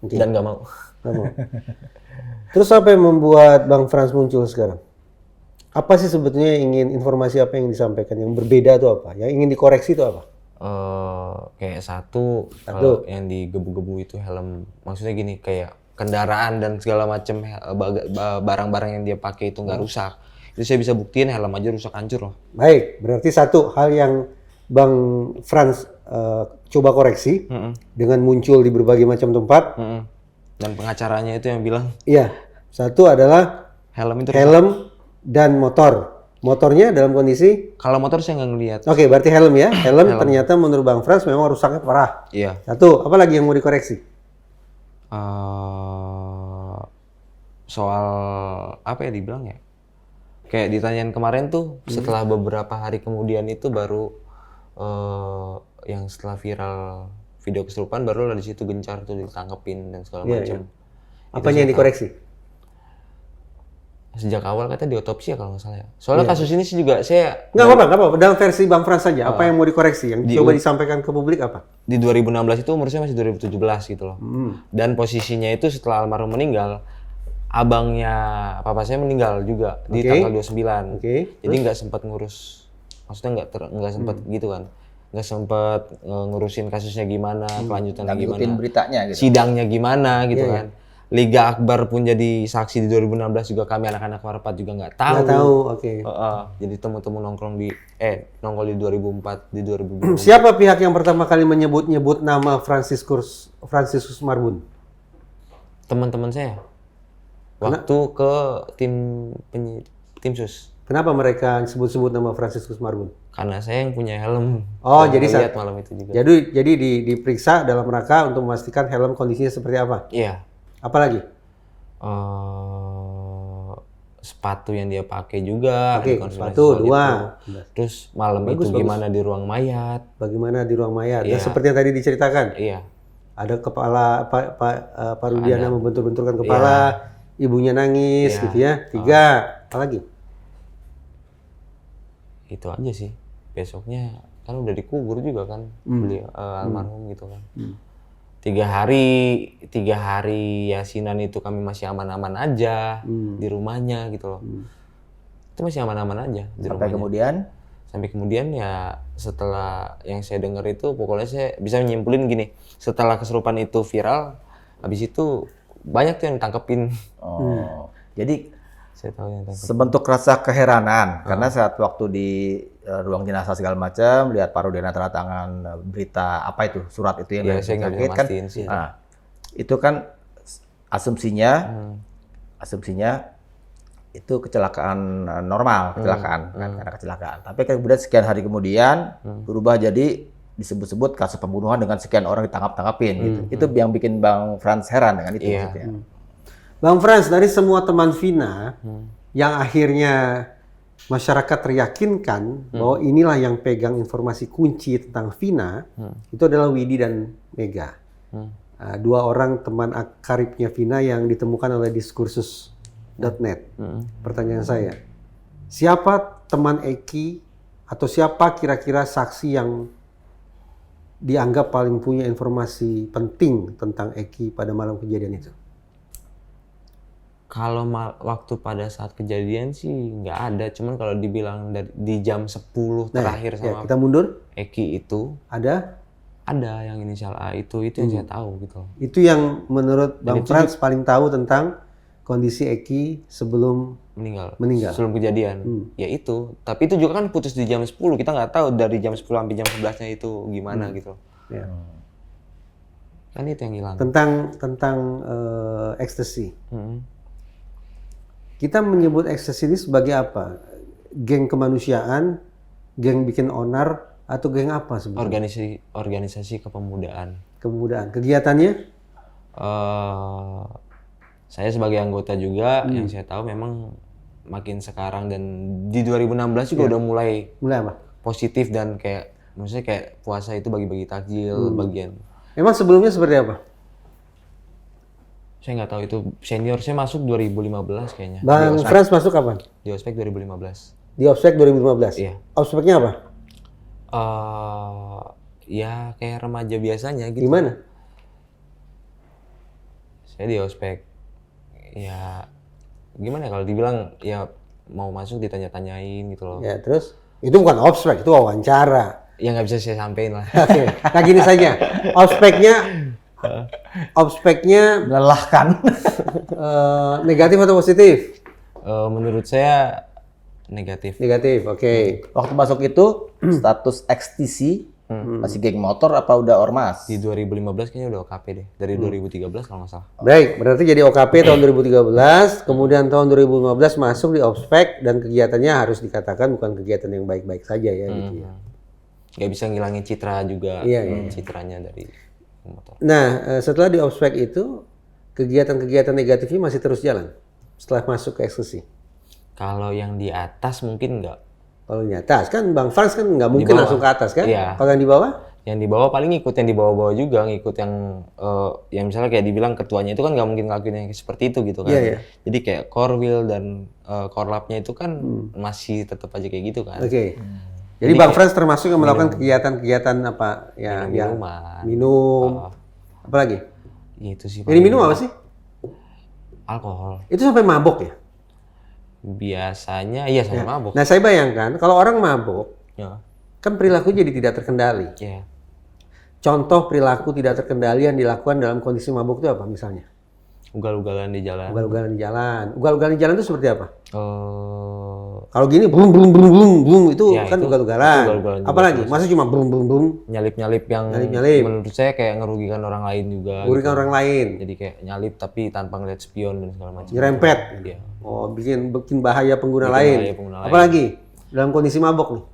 Oke. Dan nggak mau. Nggak mau. Terus apa yang membuat Bang Frans muncul sekarang? Apa sih sebetulnya informasi apa yang disampaikan? Yang berbeda itu apa? Yang ingin dikoreksi itu apa? Kayak satu kalau yang digebu-gebu itu helm, maksudnya gini, kayak kendaraan dan segala macam barang-barang yang dia pakai itu nggak rusak. Itu saya bisa buktiin helm aja rusak hancur loh. Baik, berarti satu hal yang Bang Frans coba koreksi dengan muncul di berbagai macam tempat. Dan pengacaranya itu yang bilang Iya, satu adalah helm itu rusak. helm dan motor. Motornya dalam kondisi Kalau motor saya nggak ngeliat. Oke, berarti helm ya. Helm ternyata menurut Bang Frans memang rusaknya parah. Iya. Satu, apa lagi yang mau dikoreksi? Soal apa ya dibilang ya? Kayak ditanyain kemarin tuh, setelah beberapa hari kemudian itu baru yang setelah viral video kesurupan baru lah di situ gencar tuh ditangkepin dan segala macam. Apanya yang dikoreksi? Sejak awal katanya diotopsi ya kalau nggak salah ya. Soalnya kasus ini sih juga saya Nggak apa-apa. Dalam versi Bang Frans saja. Apa yang mau dikoreksi? Yang coba disampaikan ke publik apa? di 2016 itu umur saya masih 2017 gitu loh. Dan posisinya itu setelah almarhum meninggal, abangnya papa saya meninggal juga di tanggal 29. Jadi nggak sempat ngurus, maksudnya nggak sempat gitu kan. Nggak sempat ngurusin kasusnya gimana, kelanjutannya gimana. Ngikutin beritanya gitu. Sidangnya gimana gitu kan. Liga Akbar pun jadi saksi di 2016 juga, kami anak-anak Warpat juga nggak tahu. Nggak tahu, oke. Jadi temu-temu nongkrong nongkrong di 2004, di 2020. Siapa pihak yang pertama kali menyebut nama Franciscus Marbun? Teman-teman saya. Waktu ke tim sus. Kenapa mereka sebut-sebut nama Franciscus Marbun? Karena saya yang punya helm. Oh, Dan jadi lihat malam itu juga. jadi diperiksa dalam rangka untuk memastikan helm kondisinya seperti apa? Iya. Apalagi? Sepatu yang dia pakai juga. Oke, dikonfirmasi sepatu soal 2. itu. Terus malam itu gimana di ruang mayat? Bagaimana di ruang mayat? Iya. Ya, seperti yang tadi diceritakan. Iya. Ada kepala Pak Rudiana membentur-benturkan kepala, ibunya nangis gitu ya. 3. Apalagi? Itu aja sih. Besoknya kan udah dikubur juga kan beliau almarhum gitu kan. 3 hari yasinan itu kami masih aman-aman aja di rumahnya gitu loh. Itu masih aman-aman aja di rumahnya. Sampai kemudian ya setelah yang saya dengar itu pokoknya saya bisa menyimpulin gini, setelah kesurupan itu viral, habis itu banyak tuh yang ditangkepin. Jadi saya tahu yang tangkep. sebentuk rasa keheranan karena saat waktu di ruang jenazah segala macam lihat Pak Rudena tanda tangan berita apa itu surat itu yang dari saya nggak bisa kan mastiin sih. Itu kan asumsinya itu kecelakaan normal, kecelakaan kan karena kecelakaan. Tapi kemudian sekian hari kemudian berubah jadi disebut-sebut kasus pembunuhan dengan sekian orang ditangkap-tangkapin gitu. Itu yang bikin Bang Frans heran dengan itu maksudnya. Bang Frans, dari semua teman Vina yang akhirnya masyarakat teryakinkan bahwa inilah yang pegang informasi kunci tentang Vina, itu adalah Widi dan Mega. 2 orang teman karibnya Vina yang ditemukan oleh diskursus.net. Pertanyaan saya, siapa teman Eki atau siapa kira-kira saksi yang dianggap paling punya informasi penting tentang Eki pada malam kejadian itu? Kalau waktu pada saat kejadian sih nggak ada, cuman kalau dibilang di jam 10 terakhir sama kita mundur. Eki itu Ada yang inisial A itu yang saya tahu gitu. Itu yang menurut Bang Frans paling tahu tentang kondisi Eki sebelum meninggal. Sebelum kejadian. Ya itu, tapi itu juga kan putus di jam 10. Kita nggak tahu dari jam 10 sampai jam 11-nya itu gimana gitu. Ya. Kan itu yang hilang. Tentang ekstasi. Kita menyebut ekstasi ini sebagai apa? Geng kemanusiaan, geng bikin onar, Atau geng apa sebetulnya? Organisasi kepemudaan. Kepemudaan. Kegiatannya? Saya sebagai anggota juga, yang saya tahu memang makin sekarang dan di 2016 juga udah mulai Mulai apa? positif dan kayak maksudnya kayak puasa itu bagi-bagi takjil bagian. Emang sebelumnya seperti apa? Saya nggak tahu itu senior saya masuk 2015 kayaknya. Bang Frans masuk kapan? Di ospek 2015. Di Ospek 2015? Iya. Ospeknya apa? Ya kayak remaja biasanya gitu. Gimana? Saya di ospek ya gimana ya, kalau dibilang ya mau masuk ditanya-tanyain gitu loh. Ya, terus? Itu bukan ospek, itu wawancara. Ya nggak bisa saya sampein lah. Oke, nah gini saja. Ospeknya Melelahkan. negatif atau positif? Menurut saya negatif. Negatif, oke. Waktu masuk itu status XTC masih geng motor apa udah ormas? Di 2015 kayaknya udah OKP deh. Dari 2013 kalau nggak salah. Baik, berarti jadi OKP tahun 2013, kemudian tahun 2015 masuk di Ospek dan kegiatannya harus dikatakan bukan kegiatan yang baik-baik saja ya gitu ya. Nggak bisa ngilangin citra juga, Iya, iya. citranya dari motor. Nah, setelah di Ospek itu kegiatan-kegiatan negatifnya masih terus jalan setelah masuk ke eksklusi. Kalau yang di atas mungkin nggak. Kalau di atas kan Bang Frans kan nggak mungkin bawah. langsung ke atas kan? Iya. Kalau yang di bawah? Yang di bawah paling ngikut yang di bawah-bawah juga, ngikut yang misalnya kayak dibilang ketuanya itu kan nggak mungkin ngelakuin yang seperti itu gitu kan. Iya, iya. Jadi kayak core wheel dan core lap-nya itu kan masih tetap aja kayak gitu kan. Oke. Jadi Bang Frans termasuk yang melakukan kegiatan-kegiatan apa ya? Minuman. Minum. Apa lagi? Itu sih. Ini minum apa sih? Alkohol. Itu sampai mabok ya? Biasanya iya sama mabuk. Nah, saya bayangkan kalau orang mabok, Ya. kan perilaku jadi tidak terkendali. Ya. Contoh perilaku tidak terkendali yang dilakukan dalam kondisi mabuk itu apa misalnya? Ugal-ugalan di jalan. Ugal-ugalan di jalan. Ugal-ugalan di jalan itu seperti apa? Eh, Kalau gini blum blum blum blum blum itu Ya, kan itu ugal-ugalan. ugal-ugalan juga Apalagi? Masa cuma blum blum blum nyalip-nyalip yang Nyalip-nyalip. menurut saya kayak ngerugikan orang lain juga. merugikan orang lain, Jadi kayak nyalip tapi tanpa ngeliat spion dan segala macam. nyerempet. Iya. Oh, bikin bahaya pengguna Bikin lain. bahaya pengguna lain. Apalagi dalam kondisi mabok nih.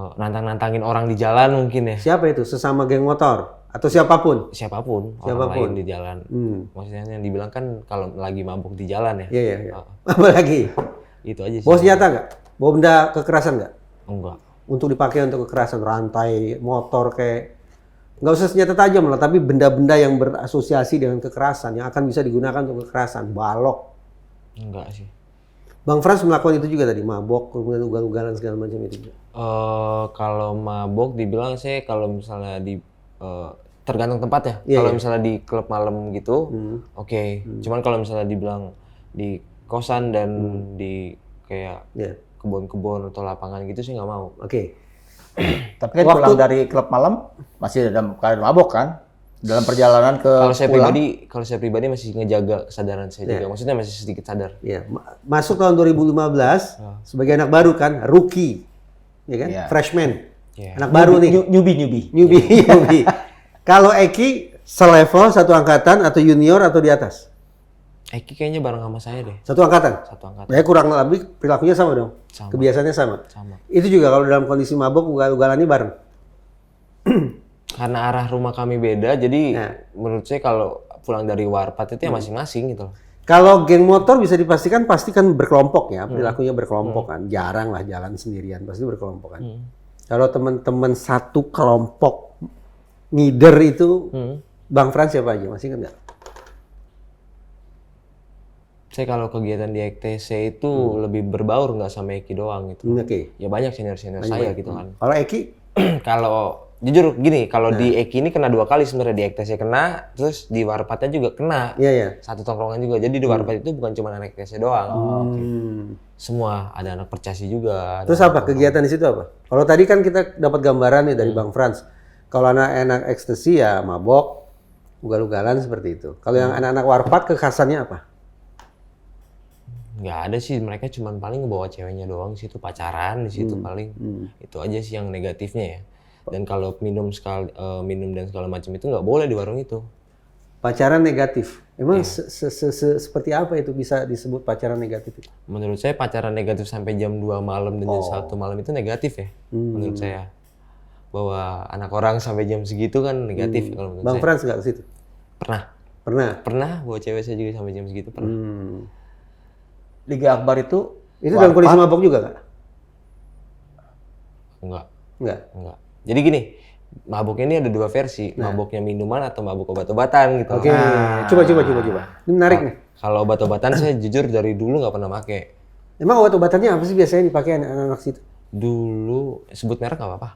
Nantang-nantangin orang di jalan mungkin ya. Siapa itu? Sesama geng motor atau siapapun? Siapapun, orang Siapapun. lain di jalan. Hmm. Maksudnya yang dibilang kan kalau lagi mabuk di jalan ya. Iya, iya, iya. Oh, Apalagi? itu aja sih. Bawa senjata nggak? Bawa benda kekerasan nggak? Enggak. Untuk dipakai untuk kekerasan, rantai, motor kayak nggak usah senjata tajam lah, tapi benda-benda yang berasosiasi dengan kekerasan yang akan bisa digunakan untuk kekerasan, balok. Enggak sih. Bang Frans melakukan itu juga tadi, mabok, kemudian ugal-ugalan segala macam itu juga. Kalau mabok dibilang saya kalau misalnya di tergantung tempat ya. Iya, Kalau iya. misalnya di klub malam gitu, oke. Cuman kalau misalnya dibilang di kosan dan di kayak Ya, kebun-kebun atau lapangan gitu sih nggak mau. oke. Tapi kan pulang dari klub malam masih dalam keadaan mabok kan? Dalam perjalanan ke Kalau saya pulang. pribadi masih ngejaga kesadaran saya juga. Maksudnya masih sedikit sadar. Ya, masuk tahun 2015 sebagai anak baru kan, rookie, ya kan, Iya. freshman, Iya. anak baru nih, Newbie. newbie. Kalau Eki selevel satu angkatan atau junior atau di atas? Eki kayaknya bareng sama saya deh. Satu angkatan. Satu angkatan. Ya kurang lebih perilakunya sama dong. Sama. Kebiasaannya sama. Sama. Itu juga kalau dalam kondisi mabok ugal-ugalannya bareng. Karena arah rumah kami beda, jadi Nah. menurut saya kalau pulang dari Warpat itu ya masing-masing gitu loh. Kalau geng motor bisa dipastikan pasti kan berkelompok ya, perilakunya berkelompok kan. Jarang lah jalan sendirian, pasti berkelompok kan. Kalau teman-teman satu kelompok ngider itu, Bang Frans siapa aja? Masih ingat nggak? Saya kalau kegiatan di EKTC itu lebih berbaur nggak sama Eki doang gitu. Oke. Ya banyak senior-senior saya gitu kan. Kalau Eki, Kalau jujur gini, kalau di Eki ini kena 2 kali sebenarnya. Di EKTC kena, terus di Warpatnya juga kena. iya ya. Satu tongkrongan juga. Jadi di Warpat itu bukan cuma anak EKTC doang. Semua, ada anak percasi juga. Terus apa? Kegiatan di situ apa? Kalau tadi kan kita dapat gambaran nih dari Bang Frans. Kalau anak-anak ekstasi ya mabok, ugal-ugalan seperti itu. Kalau yang anak-anak warpat kekhasannya apa? Nggak ada sih, mereka cuma paling ngebawa ceweknya doang sih, itu pacaran di situ paling. Itu aja sih yang negatifnya ya. Dan kalau minum dan segala macam itu nggak boleh di warung itu. Pacaran negatif. Emang seperti apa itu bisa disebut pacaran negatif itu? Menurut saya pacaran negatif sampai jam 2 malam dan jam 1 malam itu negatif ya. Menurut saya. Bahwa anak orang sampai jam segitu kan negatif kalau menurut Bang saya. Frans nggak ke situ? Pernah. Pernah. Bawa cewek saya juga sampai jam segitu pernah. Liga Akbar itu Itu dalam kondisi mabok juga nggak? Enggak. Jadi gini, mabuknya ini ada 2 versi. Mabuknya minuman atau mabuk obat-obatan gitu. Oke, coba. Ini menarik nih. Kalau obat-obatan saya jujur dari dulu nggak pernah pakai. Emang obat-obatannya apa sih biasanya dipakai anak-anak situ? Dulu sebut merek nggak apa-apa.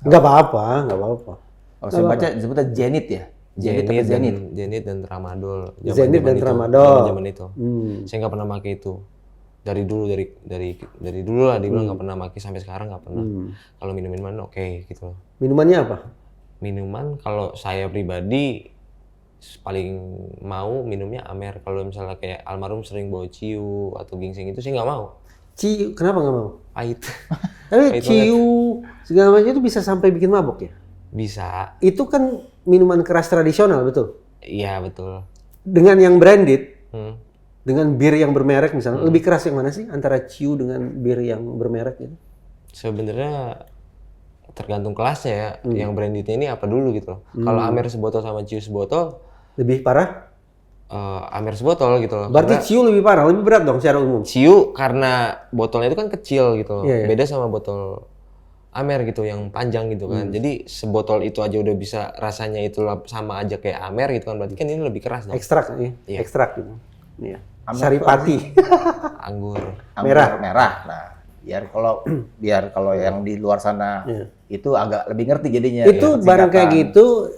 Nggak apa-apa. Oh, saya baca disebutnya Zenit ya. Zenit dan Tramadol. Zenit dan Tramadol. Zaman itu. Saya nggak pernah pakai itu. Dari dulu lah dibilang nggak pernah pakai sampai sekarang nggak pernah. Kalau minum-minuman oke, gitu. Minumannya apa? Minuman kalau saya pribadi paling mau minumnya Amer. Kalau misalnya kayak almarhum sering bawa ciu atau ginseng itu saya nggak mau. Ciu, kenapa nggak mau? Pahit. Tapi ciu segala macam itu bisa sampai bikin mabok ya? Bisa. Itu kan minuman keras tradisional, betul? Iya betul. Dengan yang branded, Hmm. dengan bir yang bermerek misalnya, lebih keras yang mana sih antara ciu dengan bir yang bermerek gitu? Sebenarnya tergantung kelasnya ya. Yang brandednya ini apa dulu gitu loh. Kalau Amer sebotol sama ciu sebotol, Lebih parah? Amer sebotol gitu loh. Berarti ciu lebih parah, lebih berat dong secara umum. Ciu karena botolnya itu kan kecil gitu loh. Iya. Beda sama botol Amer gitu yang panjang gitu kan. Jadi sebotol itu aja udah bisa rasanya itu sama aja kayak Amer gitu kan. Berarti kan ini lebih keras dong. Ekstrak ya? Iya. Ekstrak gitu. Iya. Amer Saripati. Anggur. merah. Nah, biar kalau yang di luar sana itu agak lebih ngerti jadinya. Itu barang kayak gitu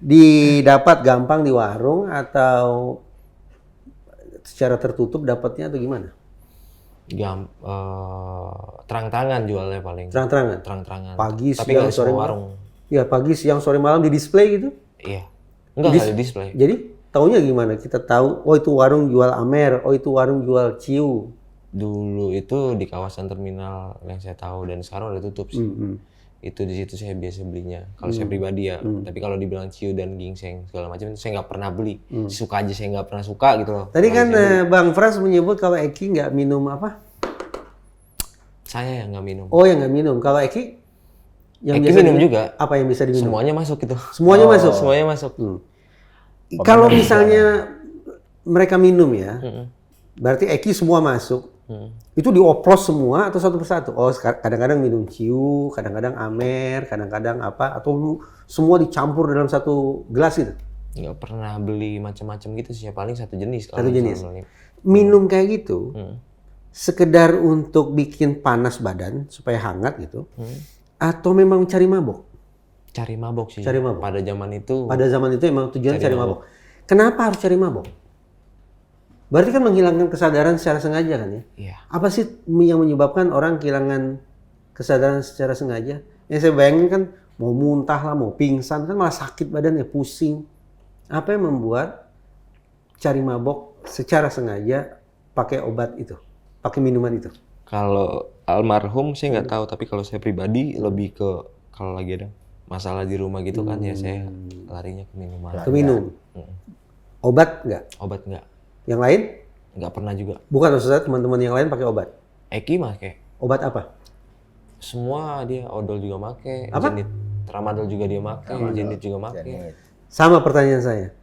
didapat gampang di warung atau secara tertutup dapatnya atau gimana? Terang-terangan jualnya paling. Terang-terangan? Terang-terangan. Pagi, tapi siang, nggak sore, semua malam? warung. Ya pagi, siang, sore, malam di display gitu? Iya. Nggak ada display. Jadi taunya gimana? Kita tahu, oh itu warung jual Amer, oh itu warung jual ciu. Dulu itu di kawasan terminal yang saya tahu dan sekarang udah tutup sih. Itu di situ saya biasa belinya. Kalau saya pribadi ya. Tapi kalau dibilang ciu dan ginseng segala macam saya nggak pernah beli. Suka aja saya nggak pernah suka gitu loh. Tadi kan Bang Frans menyebut kalau Eki nggak minum apa? Saya yang nggak minum. Oh yang nggak minum. Kalau Eki yang Eki biasa minum juga. Apa yang bisa diminum? Semuanya masuk gitu. Semuanya masuk. Semuanya masuk. Kalau misalnya mereka minum ya, berarti Eki semua masuk. Itu dioplos semua atau satu persatu? Oh kadang-kadang minum ciu, kadang-kadang Amer, kadang-kadang apa? Atau semua dicampur dalam satu gelas gitu? Nggak pernah beli macam-macam gitu sih. Paling satu jenis. Satu jenis. Minum kayak gitu, sekedar untuk bikin panas badan supaya hangat gitu, atau memang cari mabok? Cari mabok sih. Cari mabok. Pada zaman itu. Pada zaman itu emang tujuan cari mabok. Kenapa harus cari mabok? Berarti kan menghilangkan kesadaran secara sengaja kan ya? Iya. Apa sih yang menyebabkan orang kehilangan kesadaran secara sengaja? Yang saya bayangin kan mau muntah lah, mau pingsan, kan malah sakit badannya, pusing. Apa yang membuat cari mabok secara sengaja pakai obat itu, pakai minuman itu? Kalau almarhum saya nggak tahu, tapi kalau saya pribadi lebih ke kalau lagi ada masalah di rumah gitu kan ya saya larinya ke minuman. Ke minum. Obat nggak? Obat nggak. Yang lain? Nggak pernah juga. Bukan maksudnya teman-teman yang lain pakai obat. Eki make. Obat apa? Semua dia, odol juga make. Apa? Zenit. Tramadol juga dia make. Zenit juga make. Sama pertanyaan saya.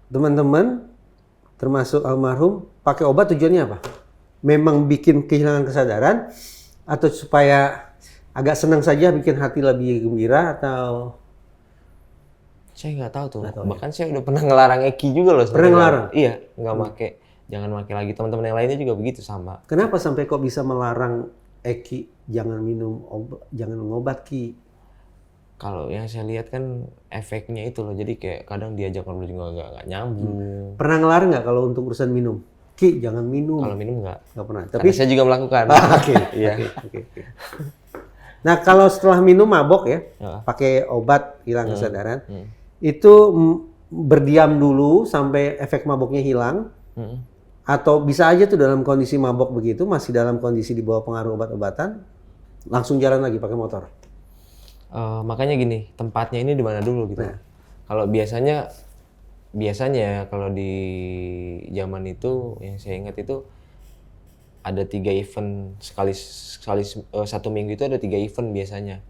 Teman-teman, termasuk almarhum, pakai obat tujuannya apa? Memang bikin kehilangan kesadaran atau supaya agak senang saja, bikin hati lebih gembira atau? Saya nggak tahu tuh. Bahkan saya udah pernah ngelarang Eki juga loh. Pernah ngelarang? Iya, nggak make. Jangan make lagi. Teman-teman yang lainnya juga begitu sama. Kenapa sampai kok bisa melarang Eki jangan minum obat, jangan ngobat Ki? Kalau yang saya lihat kan efeknya itu loh. Jadi kayak kadang diajak ngobrol juga nggak nyambung. Pernah ngelarang nggak kalau untuk urusan minum? Ki jangan minum. Kalau minum nggak. Nggak pernah. Tapi Tapi saya juga melakukan. Oke. Iya. Oke. Nah kalau setelah minum mabok ya, Ya. pakai obat hilang kesadaran, itu berdiam dulu sampai efek maboknya hilang, atau bisa aja tuh dalam kondisi mabok begitu, masih dalam kondisi di bawah pengaruh obat-obatan, langsung jalan lagi pakai motor. Makanya gini, tempatnya ini di mana dulu gitu. Kalau biasanya biasanya kalau di zaman itu yang saya ingat itu ada 3 event satu minggu itu ada 3 event biasanya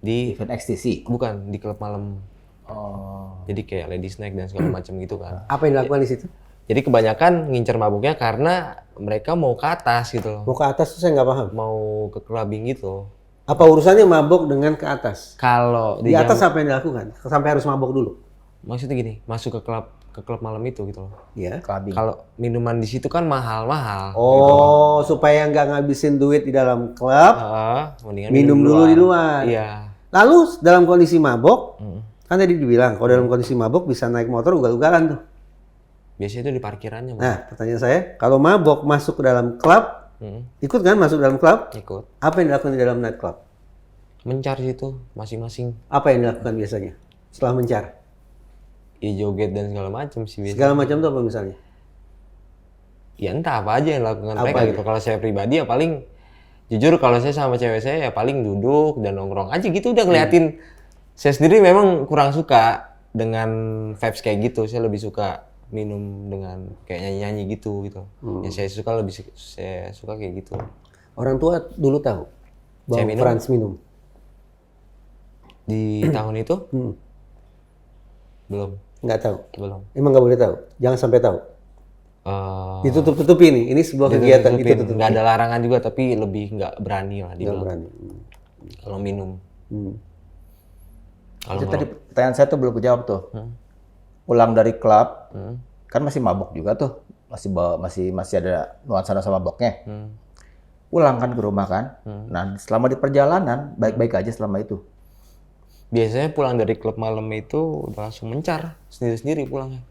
di Event ekstasi. bukan di klub malam. Oh. Jadi kayak Ladies Night dan segala macam gitu kan. Apa yang dilakukan di situ? Jadi kebanyakan ngincer mabuknya karena mereka mau ke atas gitu loh. Mau ke atas tuh saya nggak paham. Mau ke clubbing gitu. Apa urusannya mabok dengan ke atas? Kalau Di atas apa yang dilakukan? Sampai harus mabok dulu? maksudnya gini, masuk ke klub malam itu gitu loh. Ya. Clubbing. Kalau minuman di situ kan mahal-mahal. Oh, supaya nggak ngabisin duit di dalam klub, Mendingan minum dulu di luar. Iya. Lalu dalam kondisi mabok, Mm. kan tadi dibilang kalau dalam kondisi mabok bisa naik motor ugal-ugalan tuh. Biasanya itu di parkirannya, Bang. Nah, pertanyaan saya, kalau mabok masuk ke dalam klub, ikut kan masuk dalam klub? Ikut. Apa yang dilakukan di dalam night club? Mencar situ masing-masing. Apa yang dilakukan biasanya setelah mencar? Ya joget dan segala macam sih biasanya. Segala macam tuh apa misalnya? Ya entah apa aja yang dilakukan Apa mereka aja? gitu. Kalau saya pribadi ya paling jujur kalau saya sama cewek saya ya paling duduk dan nongkrong aja gitu udah ngeliatin. Saya sendiri memang kurang suka dengan vibes kayak gitu. Saya lebih suka minum dengan kayak nyanyi-nyanyi gitu. Yang saya suka kayak gitu. Orang tua dulu tahu Saya bahwa minum. Franz minum. Di tahun itu belum. Nggak tahu. Belum. Emang nggak boleh tahu. Jangan sampai tahu. Ditutup-tutupi nih. Ini sebuah kegiatan Ditutupin. Nggak ada larangan juga tapi lebih nggak berani lah Nggak dibilang. berani. Kalau minum. Kalau Itu tadi pertanyaan saya tuh belum kejawab tuh. Pulang dari klub, kan masih mabok juga tuh. Masih ada nuansa maboknya. Pulang kan ke rumah kan. Nah, selama di perjalanan baik-baik aja selama itu. biasanya pulang dari klub malam itu udah langsung mencar sendiri-sendiri pulangnya.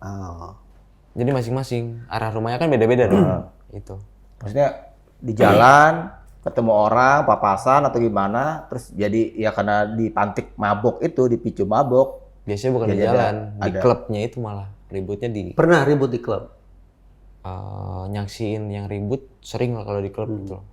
Oh. Jadi masing-masing arah rumahnya kan beda-beda dong. Itu. Maksudnya di jalan ketemu orang, papasan atau gimana, terus jadi ya karena dipantik mabok itu, dipicu mabok. Biasanya bukan di Jadi jalan, di ada. klubnya itu malah ributnya di Pernah ribut di klub? nyaksiin yang ribut sering lah kalau di klub gitu loh.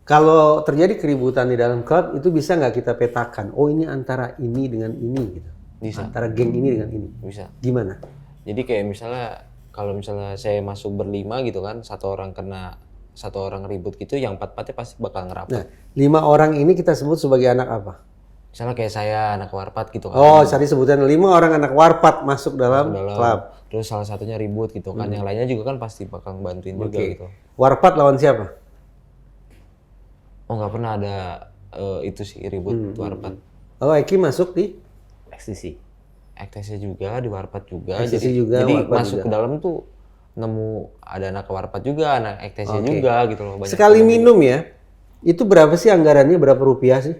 Kalau terjadi keributan di dalam klub, itu bisa nggak kita petakan? Oh, ini antara ini dengan ini gitu. Bisa. Antara geng ini dengan ini. Bisa. Gimana? Jadi kayak misalnya kalau misalnya saya masuk berlima gitu kan, satu orang ribut gitu, yang empat-empatnya pasti bakal ngerapat. Nah, 5 orang ini kita sebut sebagai anak apa? Misalnya kayak saya anak warpat gitu kan. Oh, tadi sebutan 5 orang anak warpat masuk dalam klub. Terus salah satunya ribut gitu kan, yang lainnya juga kan pasti bakal bantuin juga gitu. Warpat lawan siapa? Oh nggak pernah ada itu sih ribut warpat. Oh, Eki masuk di Ekstasi. Ektesnya juga di warpat juga. Ekstasi Jadi, juga, jadi warpat masuk juga. ke dalam tuh nemu ada anak warpat juga, anak ektesnya juga gitu loh. Banyak sekali minum ya. Itu berapa sih anggarannya? Berapa rupiah sih?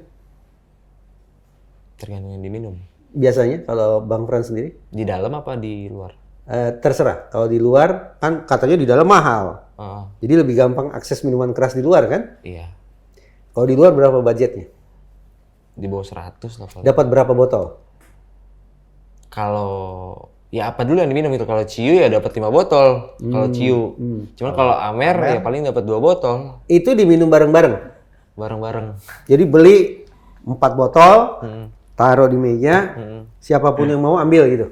tergantung yang diminum. Biasanya kalau Bang Frans sendiri? Di dalam apa di luar? Terserah. Kalau di luar kan katanya di dalam mahal. Jadi lebih gampang akses minuman keras di luar kan? Iya. Kalau di luar berapa budgetnya? Di bawah 100 lah paling. Dapat berapa botol? Kalau ya apa dulu yang diminum itu, kalau ciu ya dapat 5 botol kalau ciu. Cuman kalau amer ya paling dapat 2 botol Itu diminum bareng-bareng. bareng-bareng. Jadi beli 4 botol, taruh di meja, siapapun yang mau ambil gitu.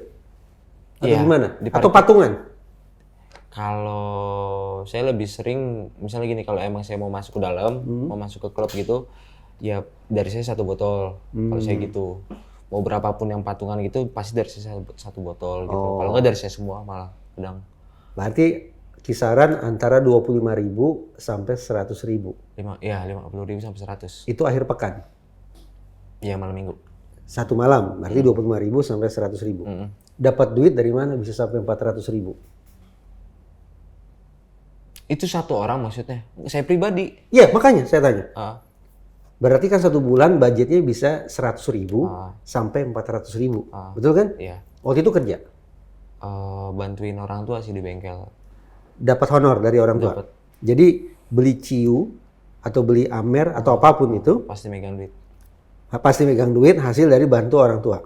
Atau Iya, gimana? di Atau patungan? Kalau saya lebih sering misalnya gini, kalau emang saya mau masuk ke dalam, mau masuk ke klub gitu, ya dari saya 1 botol. Kalau saya gitu. Mau berapapun yang patungan gitu pasti dari saya 1 botol gitu. Kalau nggak dari saya semua malah kadang. Berarti kisaran antara 25.000 sampai 100.000. 50.000 sampai 100. Itu akhir pekan. Iya, malam minggu. Satu malam, berarti 25.000 sampai 100.000. Dapat duit dari mana bisa sampai 400.000? Itu satu orang maksudnya? Saya pribadi. Iya, makanya saya tanya. Ah, Berarti kan 1 bulan budgetnya bisa 100.000 sampai 400.000. Betul kan? iya. Waktu itu kerja. Bantuin orang tua sih di bengkel. Dapat honor dari orang tua. Dapat. Jadi beli ciu atau beli amer atau apapun itu Pasti megang duit. pasti megang duit hasil dari bantu orang tua.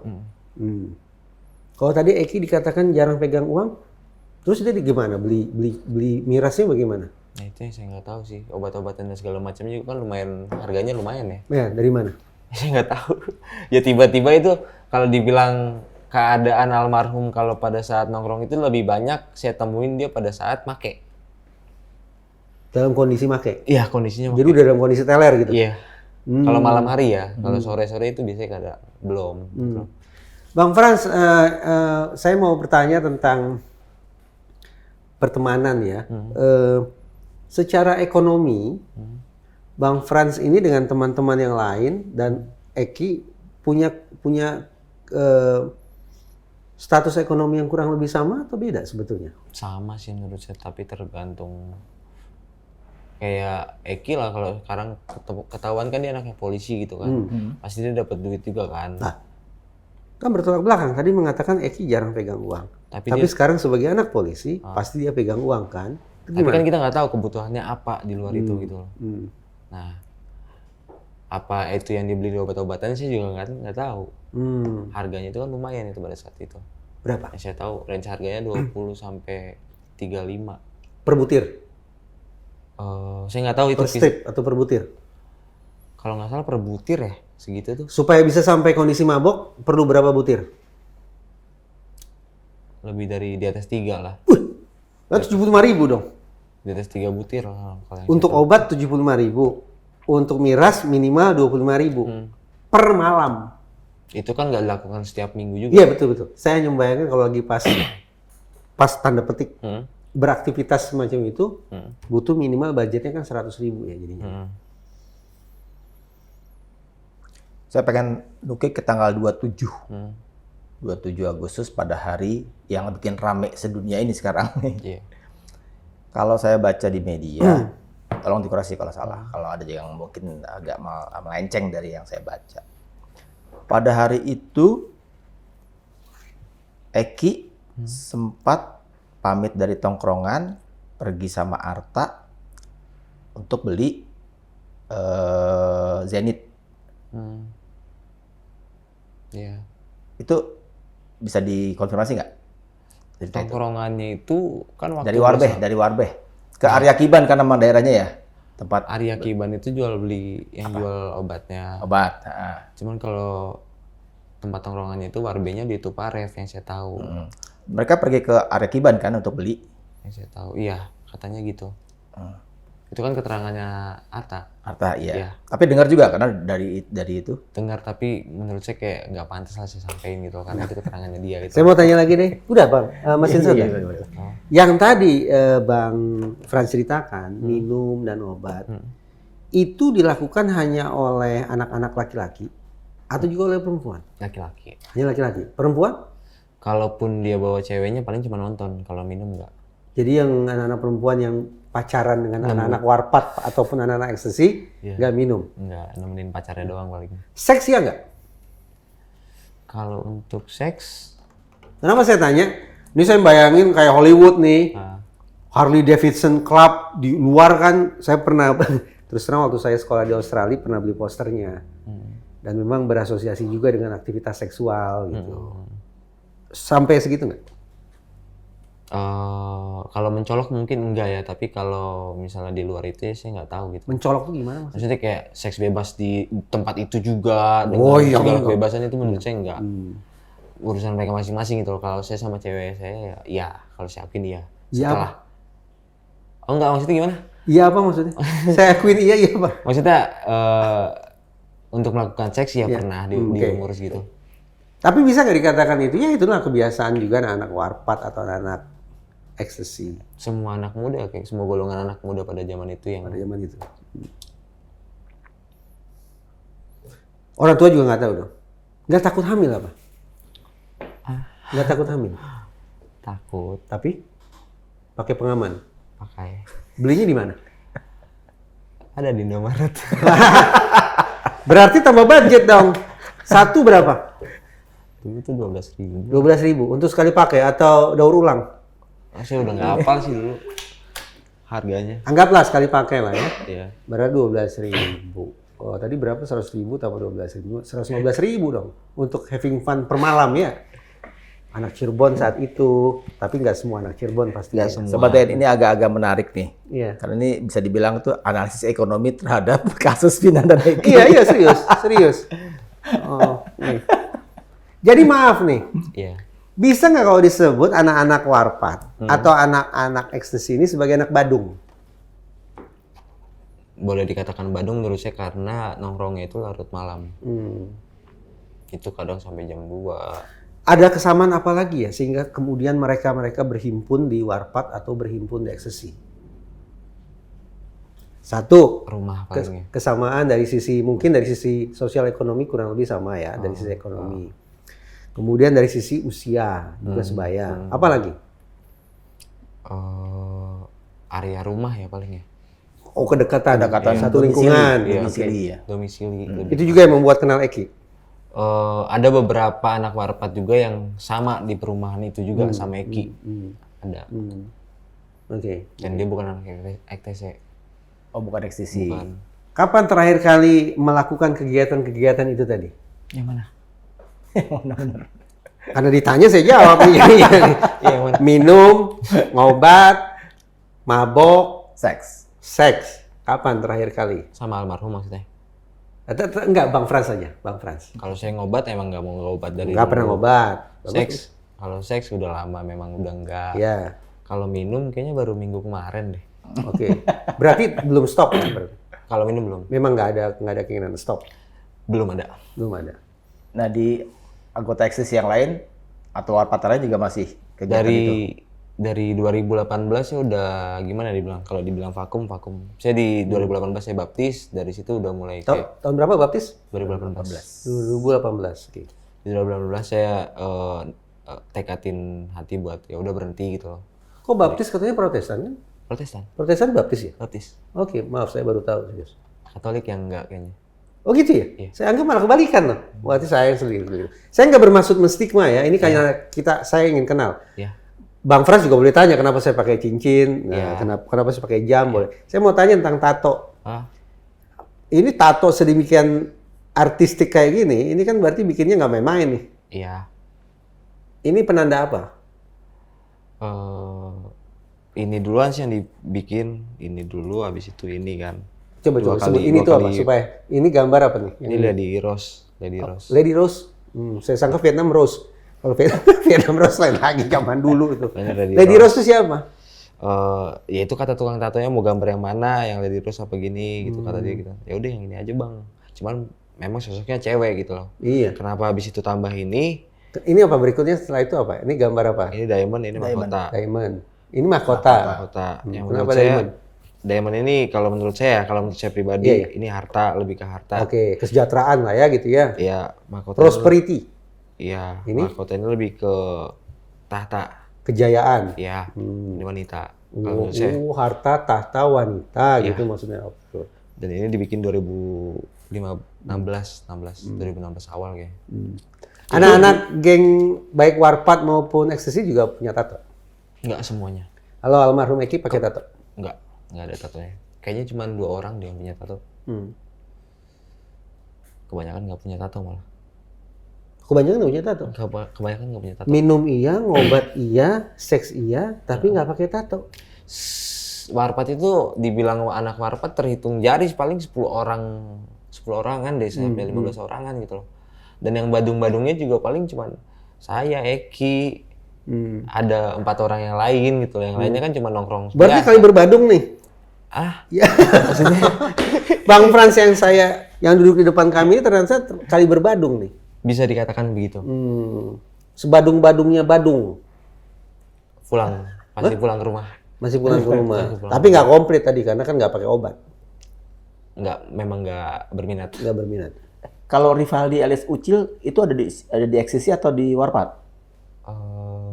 Kalau tadi Eki dikatakan jarang pegang uang, terus dia gimana? Beli mirasnya bagaimana? Nah itu yang saya nggak tahu sih. Obat-obatan dan segala macam juga kan lumayan, harganya lumayan ya. Ya, dari mana? Saya nggak tahu. Ya tiba-tiba itu kalau dibilang keadaan almarhum kalau pada saat nongkrong itu lebih banyak saya temuin dia pada saat make. Dalam kondisi make? Iya, kondisinya make. Jadi udah dalam kondisi teler gitu? Iya. Kalau malam hari ya, kalau sore-sore itu biasanya kada belum. Bang Frans, saya mau bertanya tentang pertemanan ya. Secara ekonomi, Bang Frans ini dengan teman-teman yang lain dan Eki punya status ekonomi yang kurang lebih sama atau beda sebetulnya? Sama sih menurut saya, tapi tergantung. Kayak Eki lah, kalau sekarang ketahuan kan dia anaknya polisi gitu kan, pasti dia dapat duit juga kan. Nah, kan bertolak belakang. Tadi mengatakan Eki jarang pegang uang. Tapi sekarang sebagai anak polisi, pasti dia pegang uang kan? Tapi kan kita nggak tahu kebutuhannya apa di luar itu gitu loh. Nah, apa itu yang dibeli di obat-obatan saya juga nggak tahu. Harganya itu kan lumayan itu pada saat itu. Berapa? Yang saya tahu range harganya 20 sampai 35. Per butir? Saya nggak tahu itu per strip atau per butir? Kalau nggak salah per butir ya, segitu tuh. Supaya bisa sampai kondisi mabok, perlu berapa butir? Lebih dari di atas 3 lah. 75.000 dong? Di atas 3 butir lah. Untuk obat 75.000. Untuk miras minimal 25.000. Per malam. Itu kan nggak dilakukan setiap minggu juga. Iya betul-betul. Saya hanya membayangkan kalau lagi pas tanda petik beraktivitas semacam itu, butuh minimal budgetnya kan 100.000 ya jadinya. Saya pengen nukik ke tanggal 27. 27 Agustus pada hari yang bikin rame sedunia ini sekarang nih. Iya. Kalau saya baca di media, tolong dikoreksi kalau salah. Kalau ada yang mungkin agak melenceng dari yang saya baca. Pada hari itu, Eki sempat pamit dari tongkrongan, pergi sama Arta untuk beli Zenith. Iya. Itu bisa dikonfirmasi nggak? Tongkrongannya itu kan waktu dari Warbeh ke Arya Kiban kan nama daerahnya ya, tempat Arya Kiban itu jual beli yang jual obatnya. obat. Cuman kalau tempat tongkrongannya itu Warbenya di Tuparev yang saya tahu. Mereka pergi ke Arya Kiban kan untuk beli. Yang saya tahu, iya katanya gitu. Itu kan keterangannya Arta. Arta, iya. Iya. Tapi dengar juga karena dari itu. Dengar, tapi menurut saya kayak nggak pantas lah saya sampein gitu karena itu keterangannya dia gitu. Saya mau tanya lagi deh. Udah Bang, Mas Insun. Yang tadi Bang Frans ceritakan, minum dan obat, itu dilakukan hanya oleh anak-anak laki-laki atau juga oleh perempuan? Laki-laki. Hanya laki-laki. Perempuan? Kalaupun dia bawa ceweknya paling cuma nonton, kalau minum nggak. Jadi yang anak-anak perempuan yang pacaran dengan anak-anak warpat ataupun anak-anak ekstasi nggak minum? Nggak, nemenin pacarnya doang paling. Seks ya nggak? Kalau untuk seks, Kenapa saya tanya? Ini saya bayangin kayak Hollywood nih, Harley Davidson Club di luar kan. Saya pernah terus terang waktu saya sekolah di Australia pernah beli posternya, dan memang berasosiasi juga dengan aktivitas seksual gitu. Sampai segitu nggak? kalau mencolok mungkin enggak ya, tapi kalau misalnya di luar itu ya saya nggak tahu gitu. Mencolok tuh gimana maksudnya? Maksudnya kayak seks bebas di tempat itu juga dengan segala kebebasan itu menurut saya enggak. Urusan mereka masing-masing gitu loh. Kalau saya sama cewek saya ya kalau saya akuin iya. Setelah Oh enggak, maksudnya gimana? Iya apa maksudnya? Saya akuin iya apa? Maksudnya untuk melakukan seks ya pernah diurus gitu. Tapi bisa nggak dikatakan itu? Ya itulah kebiasaan juga anak-anak warpat atau anak-anak ekstasi. Semua anak muda, kayak semua golongan anak muda pada zaman itu yang... Pada zaman itu. Orang tua juga nggak tahu dong? Nggak takut hamil apa? Nggak takut hamil? Takut. Tapi? Pakai pengaman? Pakai. Belinya di mana? Ada di Indomaret. Berarti tambah budget dong. Satu berapa? Dulu itu 12.000. 12.000 untuk sekali pakai atau daur ulang? Saya udah nggak hafal sih dulu harganya. Anggaplah sekali pakai lah ya. Iya. Berarti 12.000. Oh tadi berapa? 100.000 tambah 12.000? 115.000 dong untuk having fun per malam ya. Anak Cirebon saat itu, tapi nggak semua anak Cirebon pasti. Nggak semua. Sobat TN, ini agak-agak menarik nih. Iya. Karena ini bisa dibilang tuh analisis ekonomi terhadap kasus Vina dan Eki. Iya serius. Oh, nih. Jadi maaf nih, Iya. bisa nggak kalau disebut anak-anak warpat atau anak-anak ekstasi ini sebagai anak Badung? Boleh dikatakan Badung menurut saya karena nongkrongnya itu larut malam. Itu kadang sampai jam 2. Ada kesamaan apa lagi ya sehingga kemudian mereka berhimpun di warpat atau berhimpun di ekstasi? Satu, Rumah palingnya. kesamaan dari sisi mungkin dari sisi sosial ekonomi kurang lebih sama ya, dari sisi ekonomi. Kemudian dari sisi usia juga sebaya. Apa lagi? Area rumah ya palingnya. Oh, kedekatan satu domisili, lingkungan. domisili ya. Domisili. Itu juga yang membuat kenal Eki. Ada beberapa anak warpat juga yang sama di perumahan itu juga sama Eki. Ada. Oke. Dan dia bukan anak EKTC. Oh, bukan ekstasi. Bukan. Kapan terakhir kali melakukan kegiatan-kegiatan itu tadi? Yang mana? Benar-benar. Karena ditanya saya jawab. Iya, Yang mana? Minum, ngobat, mabok, Seks. seks. Kapan terakhir kali? Sama almarhum maksudnya. Enggak, Bang Frans saja, Bang Frans. Kalau saya ngobat emang nggak mau ngobat dari Enggak pernah dulu. ngobat. Seks. Kalau seks udah lama memang udah enggak. Ya, Kalau minum kayaknya baru minggu kemarin deh. oke. Berarti belum stop ya? Berarti? Kalau minum belum. Memang nggak ada keinginan stop. Belum ada. Belum ada. Nah, di anggota ekstasi yang lain atau warpat lain juga masih kegiatan itu. Dari 2018 ya udah gimana dibilang? Kalau dibilang vakum. Saya di 2018 saya baptis, dari situ udah mulai kayak Tahun berapa baptis? 2018. 2018. Oke. Di 2018 saya tekatin hati buat ya udah berhenti gitu loh. Kok baptis katanya Protestan kan? Protestan, Protestan baptis ya? baptis. Oke, maaf saya baru tahu. Serius. Katolik yang enggak kayaknya. Oh gitu ya? Iya. Saya anggap malah kebalikan loh. Berarti saya yang sendiri. Saya nggak bermaksud menstigma ya. Ini karena saya ingin kenal. Ya. Bang Frans juga boleh tanya kenapa saya pakai cincin, Iya. kenapa saya pakai jam, boleh. Saya mau tanya tentang tato. Ah, Ini tato sedemikian artistik kayak gini, ini kan berarti bikinnya nggak main-main nih. iya. Ini penanda apa? Ini duluan sih yang dibikin, ini dulu, habis itu ini kan. Coba Dua sebut kali- ini dua tuh apa kali- supaya ini gambar apa nih? Ini Lady Rose, Lady Rose. Lady Rose. Saya sangka Vietnam Rose. Kalau Vietnam Rose lain lagi zaman dulu itu. Bener, Lady Rose itu siapa? Ya itu kata tukang tatonya mau gambar yang mana, yang Lady Rose apa gini gitu kata dia gitu. Ya udah yang ini aja bang. Cuman memang sosoknya cewek gitu loh. Iya. Kenapa habis itu tambah ini? Ini apa berikutnya setelah itu apa? Ini gambar apa? Ini diamond, ini mahkota. Diamond. Ini mahkota. Mahkota. Yang Kenapa menurut saya diamond? diamond ini kalau menurut saya pribadi Iya, iya. ini harta, lebih ke harta. Oke, kesejahteraan lah ya gitu ya. Iya, mahkota. Prosperity, Iya, Ini? mahkota ini lebih ke tahta. kejayaan. Iya, ini wanita. Kalau menurut saya. Harta, tahta, wanita gitu maksudnya. Oke. Dan ini dibikin 2016 awal kayak. Anak-anak geng baik warpat maupun ekstasi juga punya tato. Enggak semuanya. Halo almarhum Eki pakai tato. Enggak ada tatonya. Kayaknya cuma 2 orang dia yang punya tato. Kebanyakan nggak punya tato malah. Kebanyakan nggak punya tato. Kebanyakan nggak punya tato. Minum iya, ngobat iya, seks iya, tapi nggak pakai tato. Warpat itu dibilang anak warpat terhitung jari paling 10 orangan deh sampai 15 orangan gitu loh. Dan yang badung-badungnya juga paling cuman saya, Eki, ada 4 orang yang lain gitu. Yang lainnya kan cuma nongkrong. Berarti biasa. kali berbadung nih. Ya. Maksudnya Bang Frans yang duduk di depan kami ini ternyata kali berbadung nih. bisa dikatakan begitu. Sebadung-badungnya Badung. Pasti pulang ke rumah. Masih pulang ke rumah. Masih pulang. Tapi nggak komplit tadi karena kan nggak pakai obat. Memang nggak berminat. Nggak berminat. Kalau Rivaldi alias Ucil itu ada di ekstasi atau di warpat?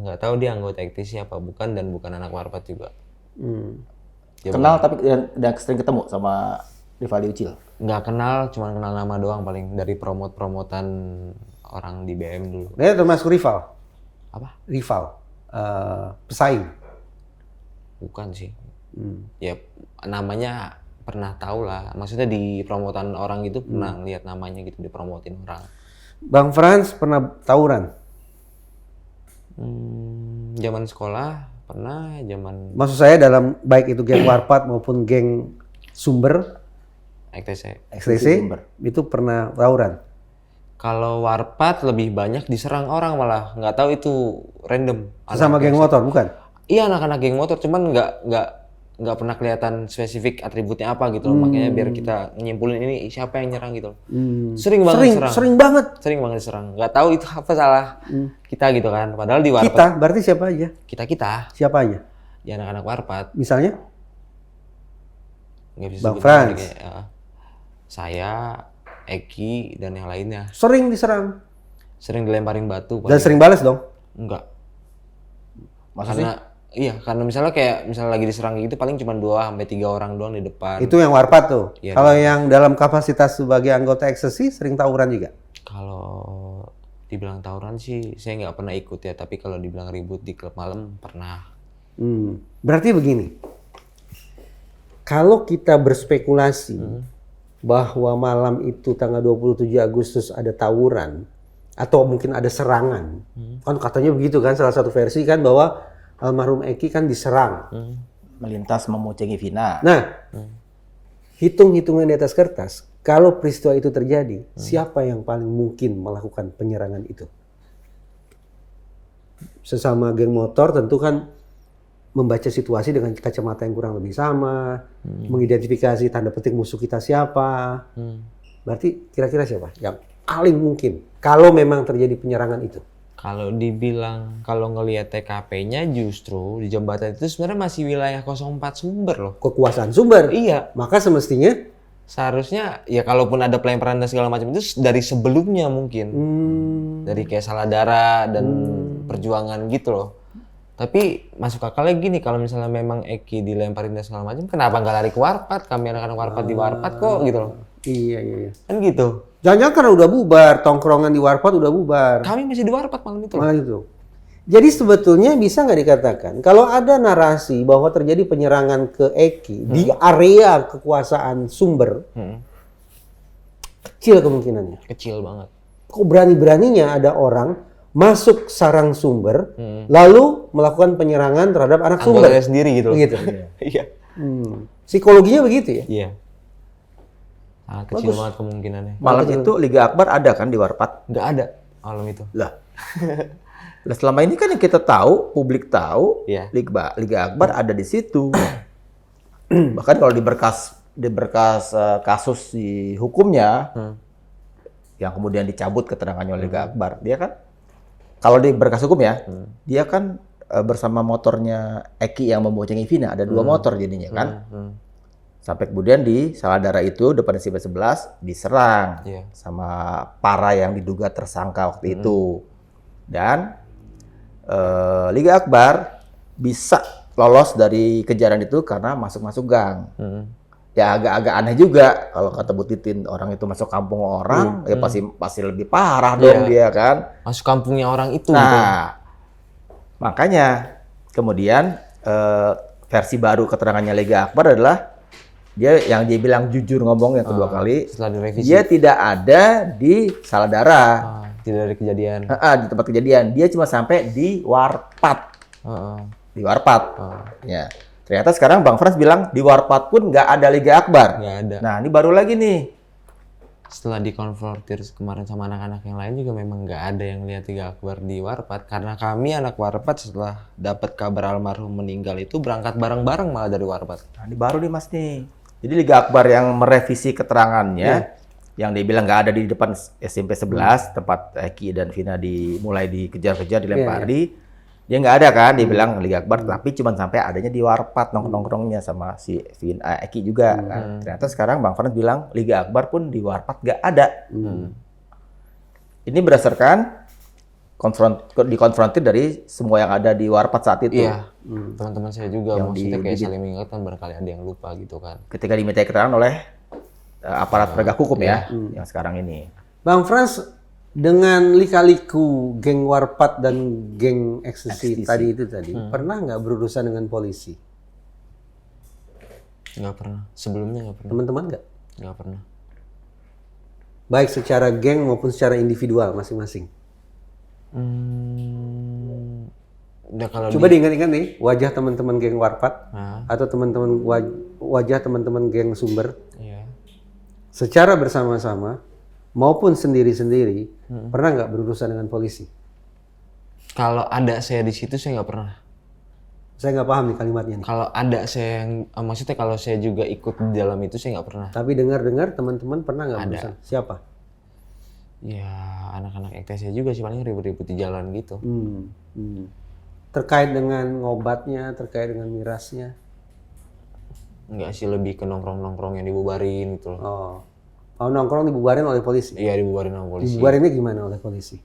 Nggak tahu dia anggota ekstasi apa bukan dan bukan anak warpat juga. Dia Kenal tapi udah sering ketemu sama Rivaldi Ucil. nggak kenal, cuma kenal nama doang paling dari promotan orang di BM dulu. Dia termasuk rival. Apa? Rival. Pesaing. Bukan sih. Ya namanya pernah tahu lah. Maksudnya di promotan orang gitu pernah lihat namanya gitu dipromotin orang. Bang Frans pernah tawuran? Zaman sekolah pernah, zaman Maksud saya dalam baik itu geng warpat maupun geng sumber, EKTC. ekstasi, itu pernah tawuran? Kalau Warpat lebih banyak diserang orang malah, nggak tahu itu random. Sama geng motor bukan? Iya anak-anak geng motor, cuman nggak pernah kelihatan spesifik atributnya apa gitu loh. Makanya biar kita nyimpulin ini siapa yang nyerang gitu loh. Sering banget diserang. Sering banget. Sering banget diserang. Nggak tahu itu apa salah kita gitu kan. Padahal di Warpat Kita berarti siapa aja? kita Siapa aja? ya anak-anak Warpat Misalnya nggak bisa Bang sebut Frans. nama kayak, saya, Eki dan yang lainnya sering diserang sering dilemparin batu. dan sering balas dong. Enggak. Maksudnya? Karena misalnya lagi diserang gitu paling cuma 2-3 orang doang di depan. Itu yang Warpat tuh. Iya, Kalau yang dalam kapasitas sebagai anggota ekstasi sering tawuran juga. Kalau dibilang tawuran sih saya nggak pernah ikut ya, tapi kalau dibilang ribut di klub malam pernah. Berarti begini. Kalau kita berspekulasi bahwa malam itu tanggal 27 Agustus ada tawuran atau mungkin ada serangan. Kan katanya begitu kan, salah satu versi kan bahwa almarhum Eki kan diserang. Melintas memucengi Vina. Nah, hitung-hitungan di atas kertas, kalau peristiwa itu terjadi, siapa yang paling mungkin melakukan penyerangan itu? Sesama geng motor tentu kan membaca situasi dengan kacamata yang kurang lebih sama, mengidentifikasi tanda petik musuh kita siapa. Berarti kira-kira siapa yang paling mungkin kalau memang terjadi penyerangan itu? Kalau ngelihat TKP-nya justru di jembatan itu sebenarnya masih wilayah 04 Sumber loh. Kekuasaan sumber. Iya. Maka semestinya Seharusnya ya kalaupun ada pelemparan dan segala macam itu dari sebelumnya mungkin. Dari kayak Saladara dan perjuangan gitu loh. Tapi masuk akalnya gini, kalau misalnya memang Eki dilemparin dan segala macam, kenapa nggak lari ke Warpat? Kami anak-anak Warpat di Warpat kok gitu loh. Iya. Kan gitu. Jangan-jangan karena udah bubar, tongkrongan di Warpat udah bubar. Kami masih di Warpat malam itu loh. Malah itu. Jadi sebetulnya bisa nggak dikatakan kalau ada narasi bahwa terjadi penyerangan ke Eki di area kekuasaan sumber, kecil kemungkinannya. Kecil banget. Kok berani-beraninya ada orang masuk sarang sumber, lalu melakukan penyerangan terhadap anak sumber. Anggotanya sendiri gitu loh. Begitu. Iya. Psikologinya begitu ya? Iya. Sangat kecil banget kemungkinannya. Malam itu Liga Akbar ada kan di Warpat? Nggak ada malam itu. Lah. Lah selama ini kan yang kita tahu, publik tahu, Iya. Liga Akbar ada di situ. Bahkan kalau di berkas kasus di hukumnya, yang kemudian dicabut keterangannya oleh Liga Akbar, dia kan, kalau di berkas hukum ya, dia kan bersama motornya Eki yang membocengi Vina, ada 2 motor jadinya kan. Sampai kemudian di Saladara itu depan CB11 diserang sama para yang diduga tersangka waktu itu. Dan Liga Akbar bisa lolos dari kejaran itu karena masuk-masuk gang. Ya agak-agak aneh juga kalau kata Bu Titin, orang itu masuk kampung orang, ya pasti lebih parah dong dia kan. Masuk kampungnya orang itu. Nah, Gitu. makanya kemudian versi baru keterangannya Liga Akbar adalah dia bilang jujur ngomong yang kedua kali, Setelah direvisi. dia tidak ada di Saladara. Tidak ada kejadian. Di tempat kejadian, dia cuma sampai di Warpat. Di Warpat. Ya. Ternyata sekarang Bang Frans bilang di Warpat pun nggak ada Liga Akbar. Nggak ada. Nah, ini baru lagi nih. Setelah dikonfrontir kemarin sama anak-anak yang lain juga memang nggak ada yang lihat Liga Akbar di Warpat. Karena kami anak Warpat setelah dapat kabar almarhum meninggal itu berangkat bareng-bareng malah dari Warpat. Nah, ini baru nih Mas nih. Jadi Liga Akbar yang merevisi keterangannya, yang dia bilang nggak ada di depan SMP 11, tempat Eki dan Vina mulai dikejar-kejar, dilempari. Dia nggak ada kan, dia bilang Liga Akbar, tapi cuma sampai adanya di Warpat, nongkrong-nongkrongnya sama si Vina, Eki juga. Kan. Ternyata sekarang Bang Frans bilang Liga Akbar pun di Warpat nggak ada. Ini berdasarkan dikonfrontir dari semua yang ada di Warpat saat itu. Iya. Teman-teman saya juga Yang maksudnya kayak saling mengingatkan barangkali ada yang lupa gitu kan. Ketika diminta keterangan oleh aparat penegak hukum ya, yang sekarang ini. Bang Frans, dengan lika-liku geng Warpat dan geng ekstasi tadi, pernah nggak berurusan dengan polisi? Nggak pernah. Sebelumnya nggak pernah. Teman-teman nggak? Nggak pernah. Baik secara geng maupun secara individual masing-masing. Udah kalau Coba diingat-ingat nih, wajah teman-teman geng Warpat Nah, atau teman-teman wajah teman-teman geng Sumber iya. secara bersama-sama maupun sendiri-sendiri pernah nggak berurusan dengan polisi? Kalau ada saya di situ saya nggak pernah. Saya nggak paham nih kalimatnya nih. Kalau ada saya yang, maksudnya kalau saya juga ikut di dalam itu saya nggak pernah. Tapi dengar-dengar teman-teman pernah nggak berurusan? Siapa? Ya anak-anak EKTC juga sih paling ribut-ribut di jalan gitu. Terkait dengan ngobatnya, terkait dengan mirasnya. Enggak sih, lebih ke nongkrong-nongkrong yang dibubarin gitu loh. Oh, nongkrong dibubarin oleh polisi? Iya dibubarin sama polisi. Dibubarinnya gimana oleh polisi?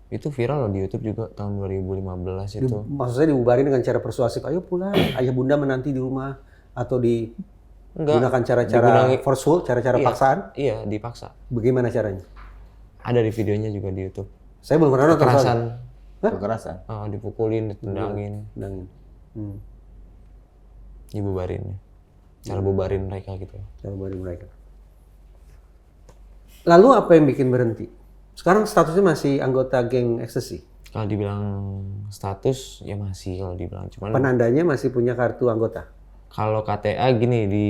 Itu viral loh di YouTube juga tahun 2015 itu. Maksudnya dibubarin dengan cara persuasif, ayo pulang, ayah bunda menanti di rumah, atau digunakan cara-cara forceful, cara-cara paksaan? Iya dipaksa. Bagaimana caranya? Ada di videonya juga di YouTube. Saya belum pernah nonton. Kekerasan. Kekerasan. Dipukulin, ditendangin, dibubarin. Cara bubarin mereka gitu. Cara bubarin mereka. Lalu apa yang bikin berhenti? Sekarang statusnya masih anggota geng ekstasi? Kalau dibilang status ya masih kalau dibilang, cuman Penandanya masih punya kartu anggota? kalau KTA gini di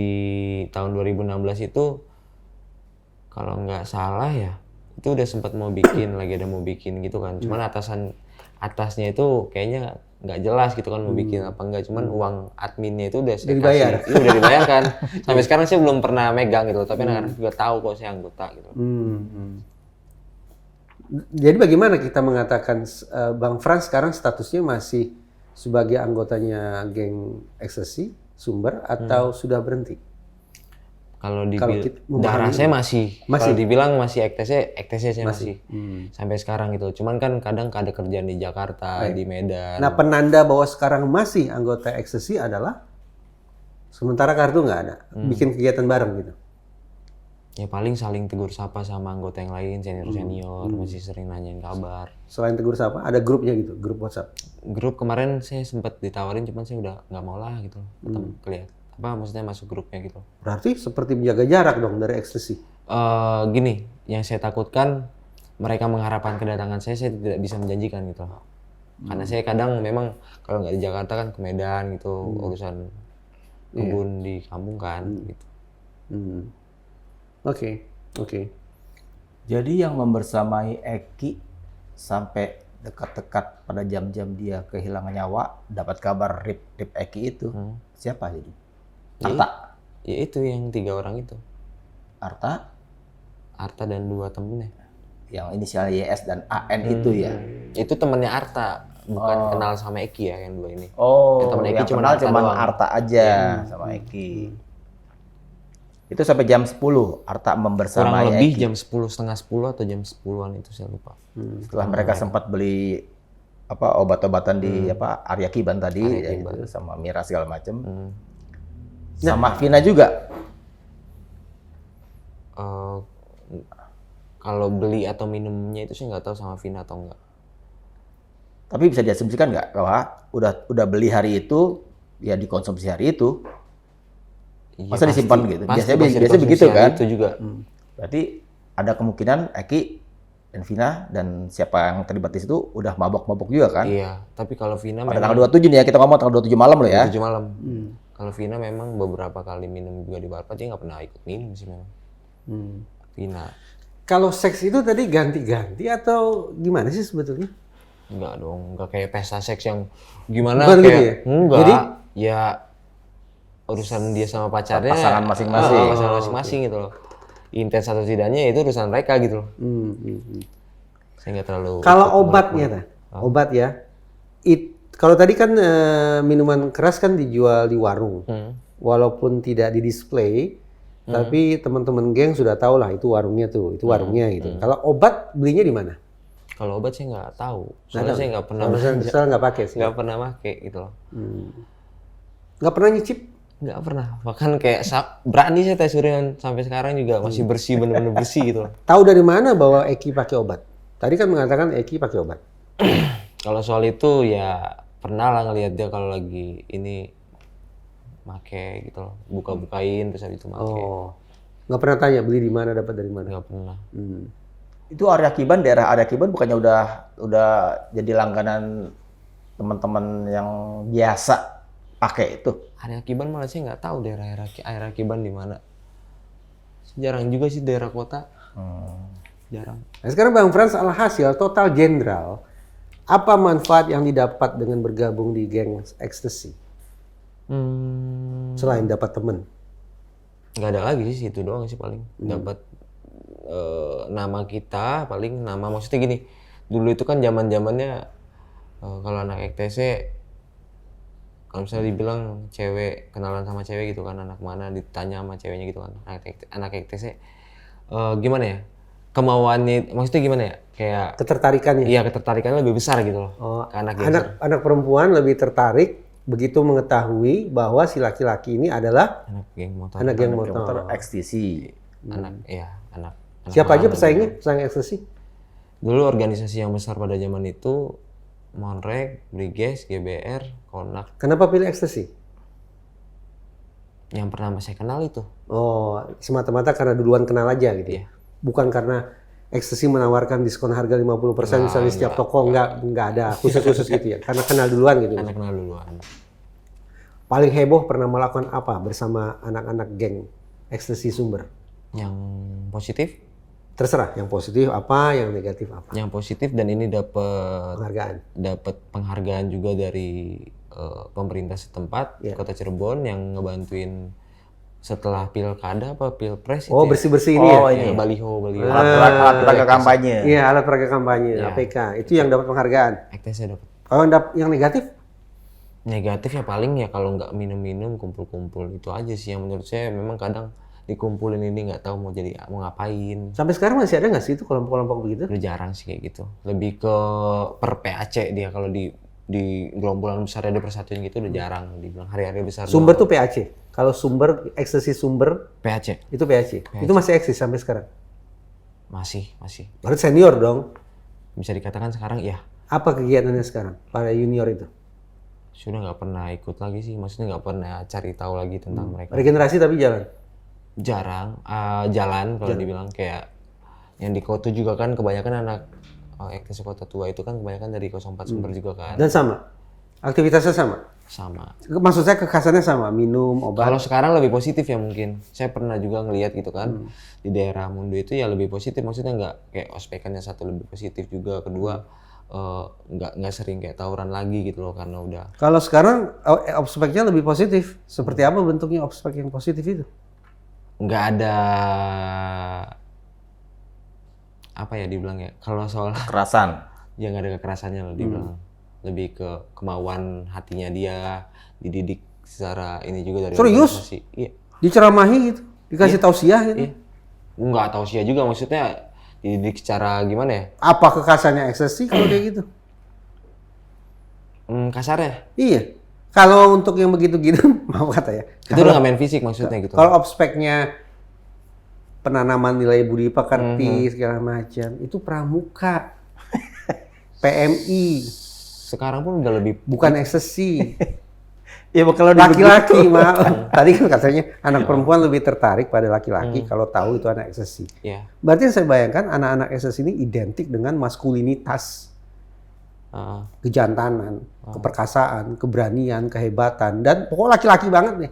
tahun 2016 itu kalau nggak salah ya itu udah sempat mau bikin lagi ada mau bikin gitu kan, cuman atasnya itu kayaknya nggak jelas gitu kan mau bikin apa enggak, cuman uang adminnya itu udah saya dibayar. kasih, itu udah dibayarkan. Sampai sekarang saya belum pernah megang gitu, tapi anak-anak juga tahu kok saya anggota gitu. Jadi bagaimana kita mengatakan Bang Frans sekarang statusnya masih sebagai anggotanya geng ekstasi Sumber atau sudah berhenti? Kalau darah saya masih. Kalau dibilang masih EKTC saya masih. Sampai sekarang gitu. Cuman kan kadang ada kerjaan di Jakarta, di Medan. Nah, penanda bahwa sekarang masih anggota ekstasi adalah sementara kartu nggak ada, bikin kegiatan bareng gitu. Ya paling saling tegur sapa sama anggota yang lain, senior-senior, masih sering nanyain kabar. Selain tegur sapa, ada grupnya gitu, grup WhatsApp? Grup kemarin saya sempat ditawarin, cuman saya udah nggak mau lah gitu. Kelihatan. Maksudnya masuk grupnya gitu. Berarti seperti menjaga jarak dong dari ekstasi? Gini, yang saya takutkan mereka mengharapkan kedatangan saya tidak bisa menjanjikan gitu. Karena saya kadang memang kalau nggak di Jakarta kan ke Medan gitu, urusan kebun di kampung kan gitu. Oke. Jadi yang membersamai Eki sampai dekat-dekat pada jam-jam dia kehilangan nyawa, dapat kabar rip Eki itu, siapa jadi? Arta? Ya itu yang 3 orang itu. Arta dan 2 temennya. Yang inisial YS dan AN itu ya? Itu temennya Arta, bukan kenal sama Eki ya yang 2 ini. Oh, temen Eki yang kenal cuma Arta aja sama Eki. Itu sampai jam 10 Arta membersamai kurang lebih Eki. jam 10, setengah 10 atau jam 10-an itu saya lupa. Setelah mereka sempat beli obat-obatan di Arya Kiban tadi, Gitu, sama miras segala macam. Sama Vina juga. Kalau beli atau minumnya itu saya nggak tahu sama Vina atau enggak. Tapi bisa diasumsikan nggak bahwa udah beli hari itu, ya dikonsumsi hari itu? Ya, Masa disimpan gitu? Biasanya begitu kan? Itu juga. Berarti ada kemungkinan Eki dan Vina dan siapa yang terlibat di situ udah mabok-mabok juga kan? Iya, tapi kalau Vina pada tanggal 27 nih ya, kita ngomong tanggal 27 malam loh ya. 27 malam. Kalau Vina memang beberapa kali minum juga di Barpa, dia nggak pernah ikut minum sih memang. Vina. Kalau seks itu tadi ganti-ganti atau gimana sih sebetulnya? Enggak dong, enggak kayak pesta seks yang gimana Bukan kayak gitu ya? enggak. Jadi ya urusan dia sama pacarnya, pasangan masing-masing. Pasangan masing-masing gitu loh. Intens atau tidaknya itu urusan mereka gitu loh. Saya nggak terlalu. Kalau obatnya, obat ya. Kalau tadi kan minuman keras kan dijual di warung, walaupun tidak di display, tapi teman-teman geng sudah tahu lah itu warungnya tuh, itu warungnya gitu. Kalau obat belinya di mana? Kalau obat saya nggak tahu, soalnya saya nggak pernah Saya nggak pakai sih. nggak pernah pakai gitu loh. Nggak pernah nyicip? Nggak pernah, bahkan kayak berani saya tes urin sampai sekarang juga masih bersih, bener-bener bersih gitu loh. Tahu dari mana bahwa Eki pakai obat? Tadi kan mengatakan Eki pakai obat. Kalau soal itu ya pernah lah ngelihat dia kalau lagi ini make gitu loh, buka-bukain terus habis itu make. Oh, nggak pernah tanya beli di mana, dapat dari mana? Nggak pernah. Itu Arya Kiban, daerah Arya Kiban bukannya udah jadi langganan teman-teman yang biasa pakai itu? Arya Kiban malah saya nggak tahu daerah Arya Kiban di mana. Jarang juga sih daerah kota. jarang. Nah, sekarang Bang Frans, alhasil total jenderal, apa manfaat yang didapat dengan bergabung di geng ekstasi? Selain dapat temen. Nggak ada lagi sih, itu doang sih paling. Dapat nama kita, paling nama, maksudnya gini, dulu itu kan zaman-zamannya kalau anak EKTC, kalau misalnya dibilang cewek, kenalan sama cewek gitu kan, anak mana, ditanya sama ceweknya gitu kan, anak EKTC, gimana ya, kemauannya, maksudnya gimana ya, kayak Ketertarikannya. iya ketertarikannya lebih besar gitu loh, ke anak gangster. Anak perempuan lebih tertarik begitu mengetahui bahwa si laki-laki ini adalah Anak geng motor. anak geng Motor motor. ekstasi. Anak Siapa aja malam. pesaingnya? Pesaing ekstasi? Dulu organisasi yang besar pada zaman itu Monrek, Briges, GBR, Konak. Kenapa pilih ekstasi? Yang pertama saya kenal itu. Oh, semata-mata karena duluan kenal aja gitu ya? Iya. Bukan karena ekstasi menawarkan diskon harga 50% misalnya di setiap toko, nggak ada khusus-khusus gitu ya? Karena kenal duluan gitu. Anak kenal duluan. Paling heboh pernah melakukan apa bersama anak-anak geng ekstasi Sumber? Yang positif? Terserah, yang positif apa, yang negatif apa. Yang positif dan ini dapat Penghargaan. juga dari pemerintah setempat, Kota Cirebon yang ngebantuin setelah pilkada apa pilpres Oh, itu ya. bersih-bersih ini Oh, ya? ini. Baliho. Alat peraga kampanye. Iya, alat peraga kampanye, APK. Itu yang dapat penghargaan. EKTC dapat. Kalau yang negatif? Negatif ya paling ya kalau nggak minum-minum, kumpul-kumpul, itu aja sih yang menurut saya memang kadang dikumpulin ini nggak tahu mau ngapain. Sampai sekarang masih ada nggak sih itu kelompok-kelompok begitu? Udah jarang sih kayak gitu. Lebih ke per PAC dia, kalau di gerombolan besar ada persatuan gitu udah jarang dibilang hari-hari besar. Sumber tuh PAC. Kalau Sumber, ekstasi Sumber PAC itu PAC. Itu masih eksis sampai sekarang. masih Berarti senior dong. bisa dikatakan sekarang ya. Apa kegiatannya sekarang para junior itu? Sudah nggak pernah ikut lagi sih, maksudnya nggak pernah cari tahu lagi tentang mereka. Regenerasi tapi jalan. Jarang jalan kalau dibilang, kayak yang di Kota juga kan kebanyakan anak EKTC Kota Tua itu kan kebanyakan dari 04 Sumber juga kan. Dan sama. Aktivitasnya sama. Sama. Maksud saya kekhasannya sama, minum, obat. Kalau sekarang lebih positif ya mungkin. Saya pernah juga ngelihat gitu kan di daerah Mundo itu ya lebih positif, maksudnya nggak kayak ospekannya satu, lebih positif juga, kedua nggak sering kayak tawuran lagi gitu loh karena udah. Kalau sekarang obspeknya lebih positif. Seperti apa bentuknya obspek yang positif itu? Nggak ada apa ya dibilang ya, kalau soal Kekerasan. ya nggak ada kekerasannya loh dibilang, lebih ke kemauan hatinya dia, dididik secara ini juga dari Serius? organisasi. Iya. Diceramahi gitu, dikasih tausiah gitu. Iya. Nggak tahu sih juga, maksudnya dididik secara gimana ya? Apa kekhasannya ekstasi kalau kayak gitu? Kasarnya Iya. Kalau untuk yang begitu-gitu, mau kata ya. itu udah nggak main fisik maksudnya gitu. Kalau obspeknya penanaman nilai budi pekerti segala macam, itu pramuka, PMI, Sekarang pun udah lebih bukan ekstasi. Ya kalau Laki-laki, maaf. Tadi kan katanya anak perempuan lebih tertarik pada laki-laki kalau tahu itu anak ekstasi. ya. Berarti yang saya bayangkan anak-anak ekstasi ini identik dengan maskulinitas, kejantanan, keperkasaan, keberanian, kehebatan, dan pokok laki-laki banget nih.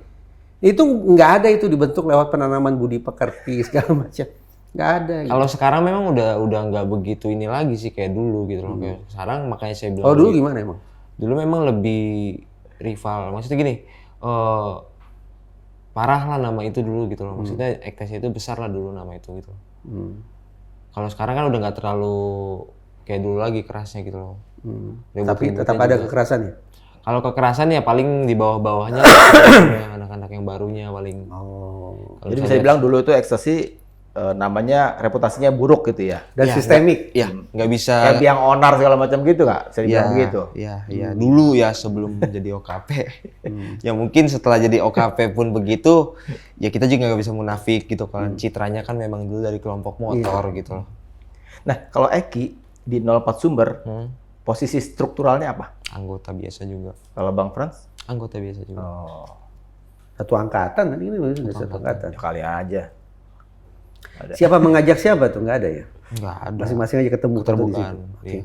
Itu nggak ada itu dibentuk lewat penanaman budi pekerti segala macam. Nggak ada. Gitu. Kalau sekarang memang udah nggak begitu ini lagi sih kayak dulu gitu loh. Kayak sekarang makanya saya bilang. Oh dulu gimana emang? Dulu memang lebih rival. Maksudnya gini, parah lah nama itu dulu gitu loh. Maksudnya EKTC itu besar lah dulu nama itu gitu. Kalau sekarang kan udah nggak terlalu kayak dulu lagi kerasnya gitu loh. Tapi tetap ada kekerasannya. Kalau kekerasan ya paling di bawah-bawahnya anak-anak yang barunya paling. Oh. Jadi bisa dibilang dulu itu ekstasi namanya reputasinya buruk gitu ya. Dan sistemik. Iya, nggak bisa. Kayak biang onar segala macam gitu nggak? Bisa dibilang begitu. Iya. Dulu ya sebelum jadi OKP. Ya mungkin setelah jadi OKP pun begitu, ya kita juga nggak bisa munafik gitu kan. Citranya kan memang dulu dari kelompok motor gitu loh. Nah, kalau Eki di 04 Sumber, posisi strukturalnya apa? Anggota biasa juga. Kalau Bang Frans? Anggota biasa juga. Oh, Satu angkatan, ini sudah satu angkatan. ya kali aja. Ada. Siapa mengajak siapa tuh? Nggak ada ya? Nggak ada. Masing-masing aja ketemu di Terbukaan. situ. Iya.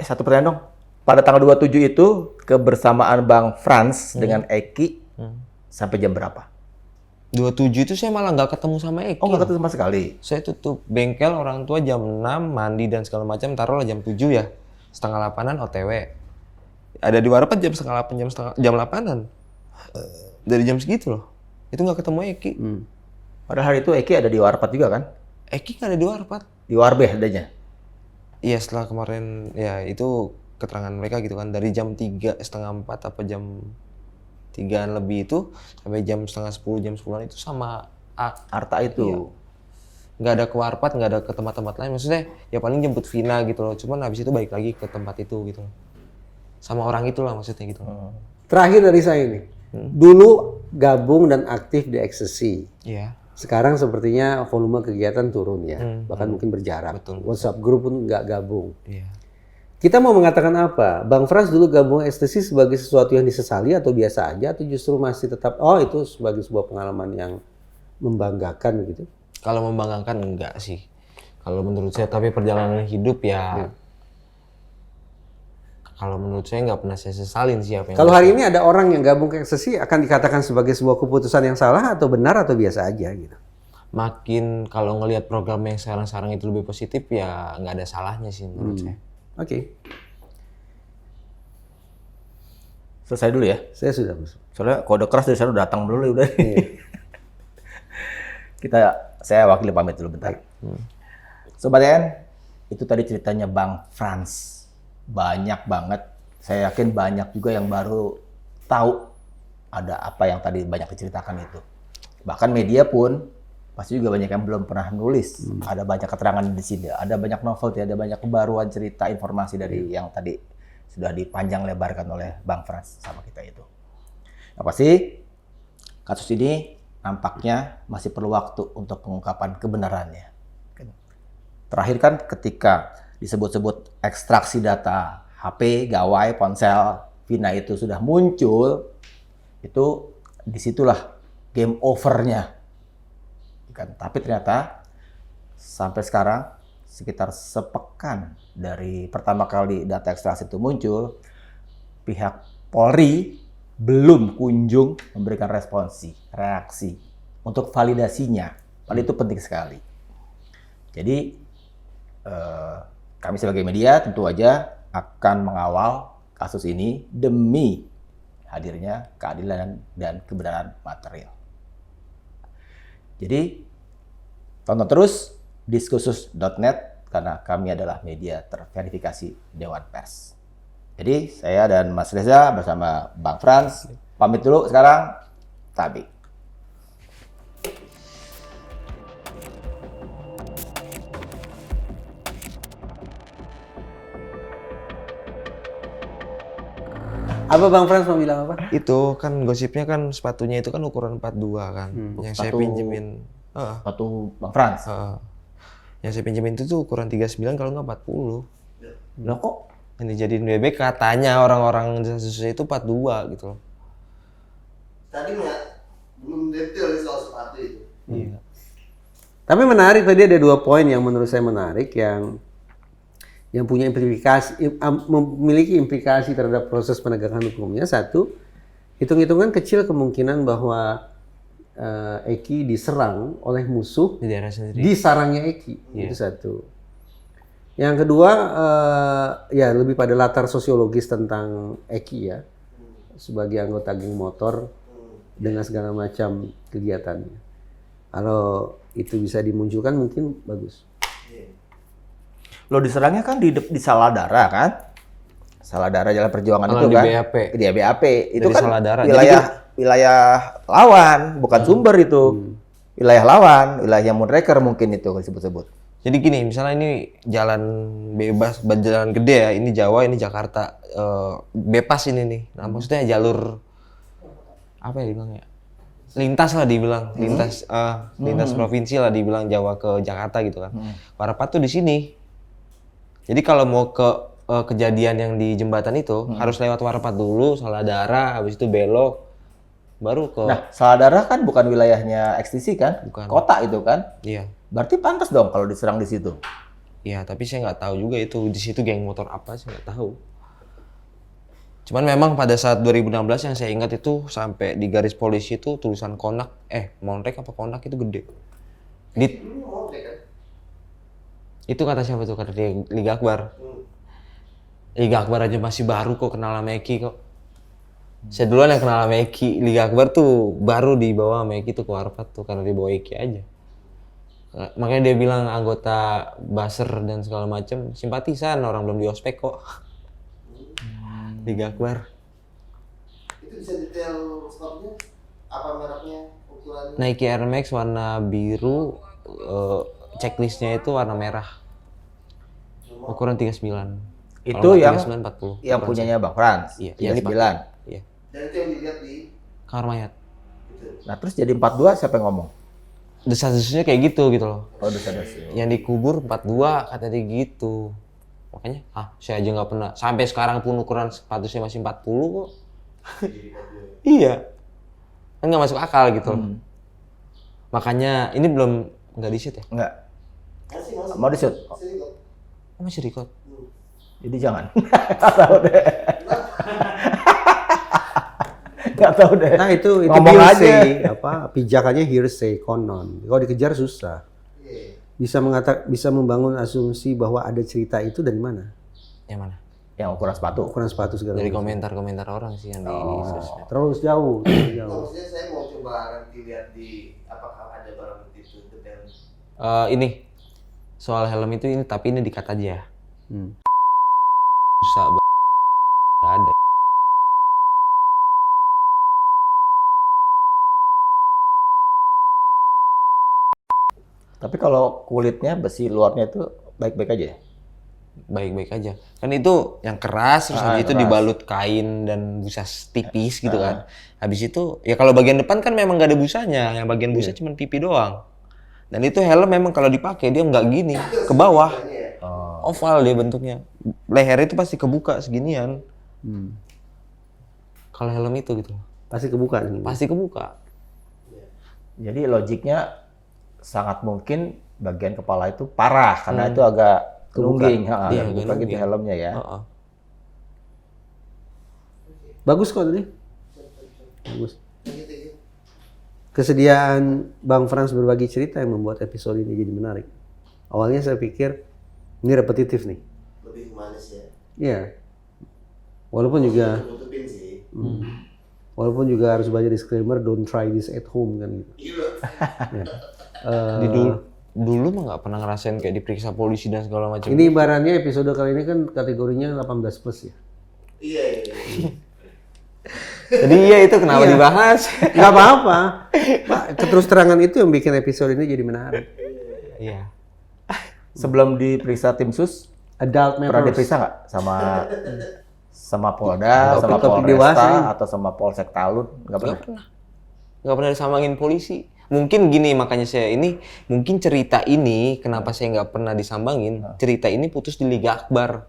Satu pertanyaan dong. Pada tanggal 27 itu kebersamaan Bang Frans dengan Eki sampai jam berapa? 27 itu saya malah nggak ketemu sama Eki. Oh, nggak ketemu sama sekali? Saya tutup bengkel orang tua jam 6, mandi dan segala macam, taruhlah jam 7 ya. Setengah 8-an OTW. Ada di Warpat jam setengah 8, jam 8-an. Dari jam segitu loh. Itu nggak ketemu Eki. Padahal hari itu Eki ada di Warpat juga kan? Eki nggak ada di Warpat. Di Warbeh adanya? Iya, setelah kemarin ya itu keterangan mereka gitu kan, dari jam 3, setengah 4 apa jam 3-an lebih itu sampai jam setengah 10, jam 10-an itu sama Arta itu. Iya. Nggak ada ke Warpat, nggak ada ke tempat-tempat lain. Maksudnya ya paling jemput Vina gitu loh. Cuman habis itu balik lagi ke tempat itu gitu loh. Sama orang itulah maksudnya gitu. Terakhir dari saya ini, dulu gabung dan aktif di Ecstasy. Iya. Sekarang sepertinya volume kegiatan turun ya, bahkan mungkin berjarak. Betul. WhatsApp grup pun nggak gabung. Iya. Kita mau mengatakan apa? Bang Frans dulu gabung Ecstasy sebagai sesuatu yang disesali atau biasa aja, atau justru masih tetap, oh itu sebagai sebuah pengalaman yang membanggakan gitu? Kalau membanggakan enggak sih. Kalau menurut saya, tapi perjalanan hidup ya. Kalau menurut saya nggak pernah saya sesalin sih apa yang. Kalau hari ini ada orang yang gabung ke Ecstasy akan dikatakan sebagai sebuah keputusan yang salah atau benar atau biasa aja gitu? Makin kalau ngelihat program yang sekarang itu lebih positif ya nggak ada salahnya sih menurut saya. Oke, Selesai dulu ya? saya sudah masuk. Soalnya kode keras dari sana udah datang dulu udah. Saya wakili pamit dulu bentar. Sobat EN, itu tadi ceritanya Bang Frans. Banyak banget. Saya yakin banyak juga yang baru tahu ada apa yang tadi banyak diceritakan itu. Bahkan media pun pasti juga banyak yang belum pernah nulis. Ada banyak keterangan di sini, ada banyak novel, ada banyak kebaruan cerita, informasi dari yang tadi sudah dipanjang lebarkan oleh Bang Frans sama kita itu. Yang pasti kasus ini nampaknya masih perlu waktu untuk pengungkapan kebenarannya. Terakhir kan ketika disebut-sebut ekstraksi data HP, gawai, ponsel Vina itu sudah muncul, itu disitulah game over-nya. Kan? Tapi ternyata sampai sekarang sekitar sepekan dari pertama kali data ekstraksi itu muncul, pihak Polri belum kunjung memberikan reaksi untuk validasinya. Padahal itu penting sekali. Jadi kami sebagai media tentu aja akan mengawal kasus ini demi hadirnya keadilan dan kebenaran material. Jadi tonton terus diskursus.net karena kami adalah media terverifikasi Dewan Pers. Jadi saya dan Mas Reza bersama Bang Frans pamit dulu sekarang. Tabik. Apa Bang Frans mau bilang apa? Itu kan gosipnya kan sepatunya itu kan ukuran 42 kan. Yang saya pinjemin. Sepatu Bang Frans. Yang saya pinjemin itu tuh ukuran 39 kalau nggak 40. Loh kok? Ini jadiin bebek katanya orang-orang susah itu 42 gitu loh. Tadi belum detail soal sepatu itu. Iya. Tapi menarik tadi ada 2 poin yang menurut saya menarik yang punya memiliki implikasi terhadap proses penegakan hukumnya. Satu, hitung-hitungan kecil kemungkinan bahwa Eki diserang oleh musuh Di daerah sendiri. di sarangnya Eki. Iya. Itu satu. Yang kedua, ya lebih pada latar sosiologis tentang Eki ya, sebagai anggota geng motor dengan segala macam kegiatannya. Kalau itu bisa dimunculkan mungkin bagus. Lo diserangnya kan di Saladara kan? Saladara Jalan Perjuangan Kalau itu di kan? BAP. Di BAP. Itu Dari kan Saladara. wilayah lawan, bukan sumber itu. Wilayah lawan, wilayah Moonraker mungkin itu disebut-sebut. Jadi gini, misalnya ini jalan bebas, jalan gede ya, ini Jawa, ini Jakarta, bebas ini nih. Nah maksudnya jalur apa ya dibilang ya? Lintas lah dibilang, lintas provinsi lah dibilang Jawa ke Jakarta gitu kan. Warpat tuh di sini. Jadi kalau mau ke kejadian yang di jembatan itu harus lewat Warpat dulu, Saladara, habis itu belok, baru ke. Nah, Saladara kan bukan wilayahnya Ecstasy kan? Bukan. Kota itu kan? Iya. Berarti pantas dong kalau diserang di situ. Iya, tapi saya nggak tahu juga itu di situ geng motor apa sih nggak tahu. Cuman memang pada saat 2016 yang saya ingat itu sampai di garis polisi itu tulisan Konak, Monrek apa Konak itu gede. Ini mau kan? Itu kata siapa tuh? Kata dia Liga Akbar. Liga Akbar aja masih baru kok kenal sama Eki kok. Saya duluan yang kenal sama Eki. Liga Akbar tuh baru dibawa sama Eki tuh ke Warpat tuh karena dibawa Eki aja. Makanya dia bilang anggota Baser dan segala macam simpatisan, orang belum di ospek kok. Liga Akbar. Itu bisa detail stoknya? Apa mereknya? Ukurannya? Nike Air Max warna biru, checklistnya itu warna merah. Ukuran 39. Itu Kalau nggak yang 39, 40. yang punyanya Bang Frans. Iya, 39. yang dipakai. Iya. Dan itu yang dilihat di Kamar mayat. itu. Nah, terus jadi 42 siapa yang ngomong? Desas-desusnya kayak gitu loh. Oh, desas-desus. Yang dikubur 42 kata dia gitu. Makanya, saya aja nggak pernah. Sampai sekarang pun ukuran sepatunya masih 40 kok. Iya. Kan nggak masuk akal gitu loh. Makanya, ini belum nggak di-shoot ya? Enggak. Masih. Mau di-shoot? Masih kok. Oh, masih record? Jadi jangan. Nggak tahu deh. Nggak tahu deh. Nah itu Ngomong hearsay, pijakannya hearsay, konon. Kalau dikejar susah. Bisa membangun asumsi bahwa ada cerita itu dari mana? Yang mana? Yang ukuran sepatu. Ukuran sepatu segala Dari macam. komentar-komentar orang sih yang di sosmed. Terlalu jauh, terlalu jauh. Maksudnya saya mau coba nanti lihat di apakah ada barang itu detail. Ini soal helm itu ini tapi ini dikat aja. Hmm. Susah nggak ada. Tapi kalau kulitnya besi luarnya itu baik-baik aja ya? Baik-baik aja. Kan itu yang keras terus habis itu keras. dibalut kain dan busa tipis gitu kan. Habis itu ya kalau bagian depan kan memang nggak ada busanya, yang bagian busa cuma pipi doang. Dan itu helm memang kalau dipakai dia nggak gini ke bawah. Oval dia bentuknya. Leher itu pasti kebuka seginian. Kalau helm itu gitu. Pasti kebuka nih. Pasti kebuka. Jadi logiknya sangat mungkin bagian kepala itu parah karena itu agak nungging, Iya, bukan agak gitu nungging. helmnya ya. Heeh. Bagus kok tadi. Bagus. Kesediaan Bang Frans berbagi cerita yang membuat episode ini jadi menarik. Awalnya saya pikir ini repetitif nih. Lebih manis ya. Iya. Walaupun juga Tutupin sih. walaupun juga harus baca disclaimer don't try this at home kan gitu. Iya. Di dulu mah nggak pernah ngerasain kayak diperiksa polisi dan segala macam. Ini ibaratnya episode kali ini kan kategorinya 18 plus ya. Iya. Jadi iya itu kenapa Iya. dibahas? Nggak apa-apa. Pak, keterus terangan itu yang bikin episode ini jadi menarik. Iya. Sebelum diperiksa tim sus, Adult pernah matters. diperiksa nggak sama Polda, sama Topik dewasa ini. Polresta, atau sama Polsek Talun? Nggak pernah. Nggak pernah disamain polisi. Mungkin gini makanya saya mungkin cerita ini kenapa saya nggak pernah disambangin. Cerita ini putus di Liga Akbar.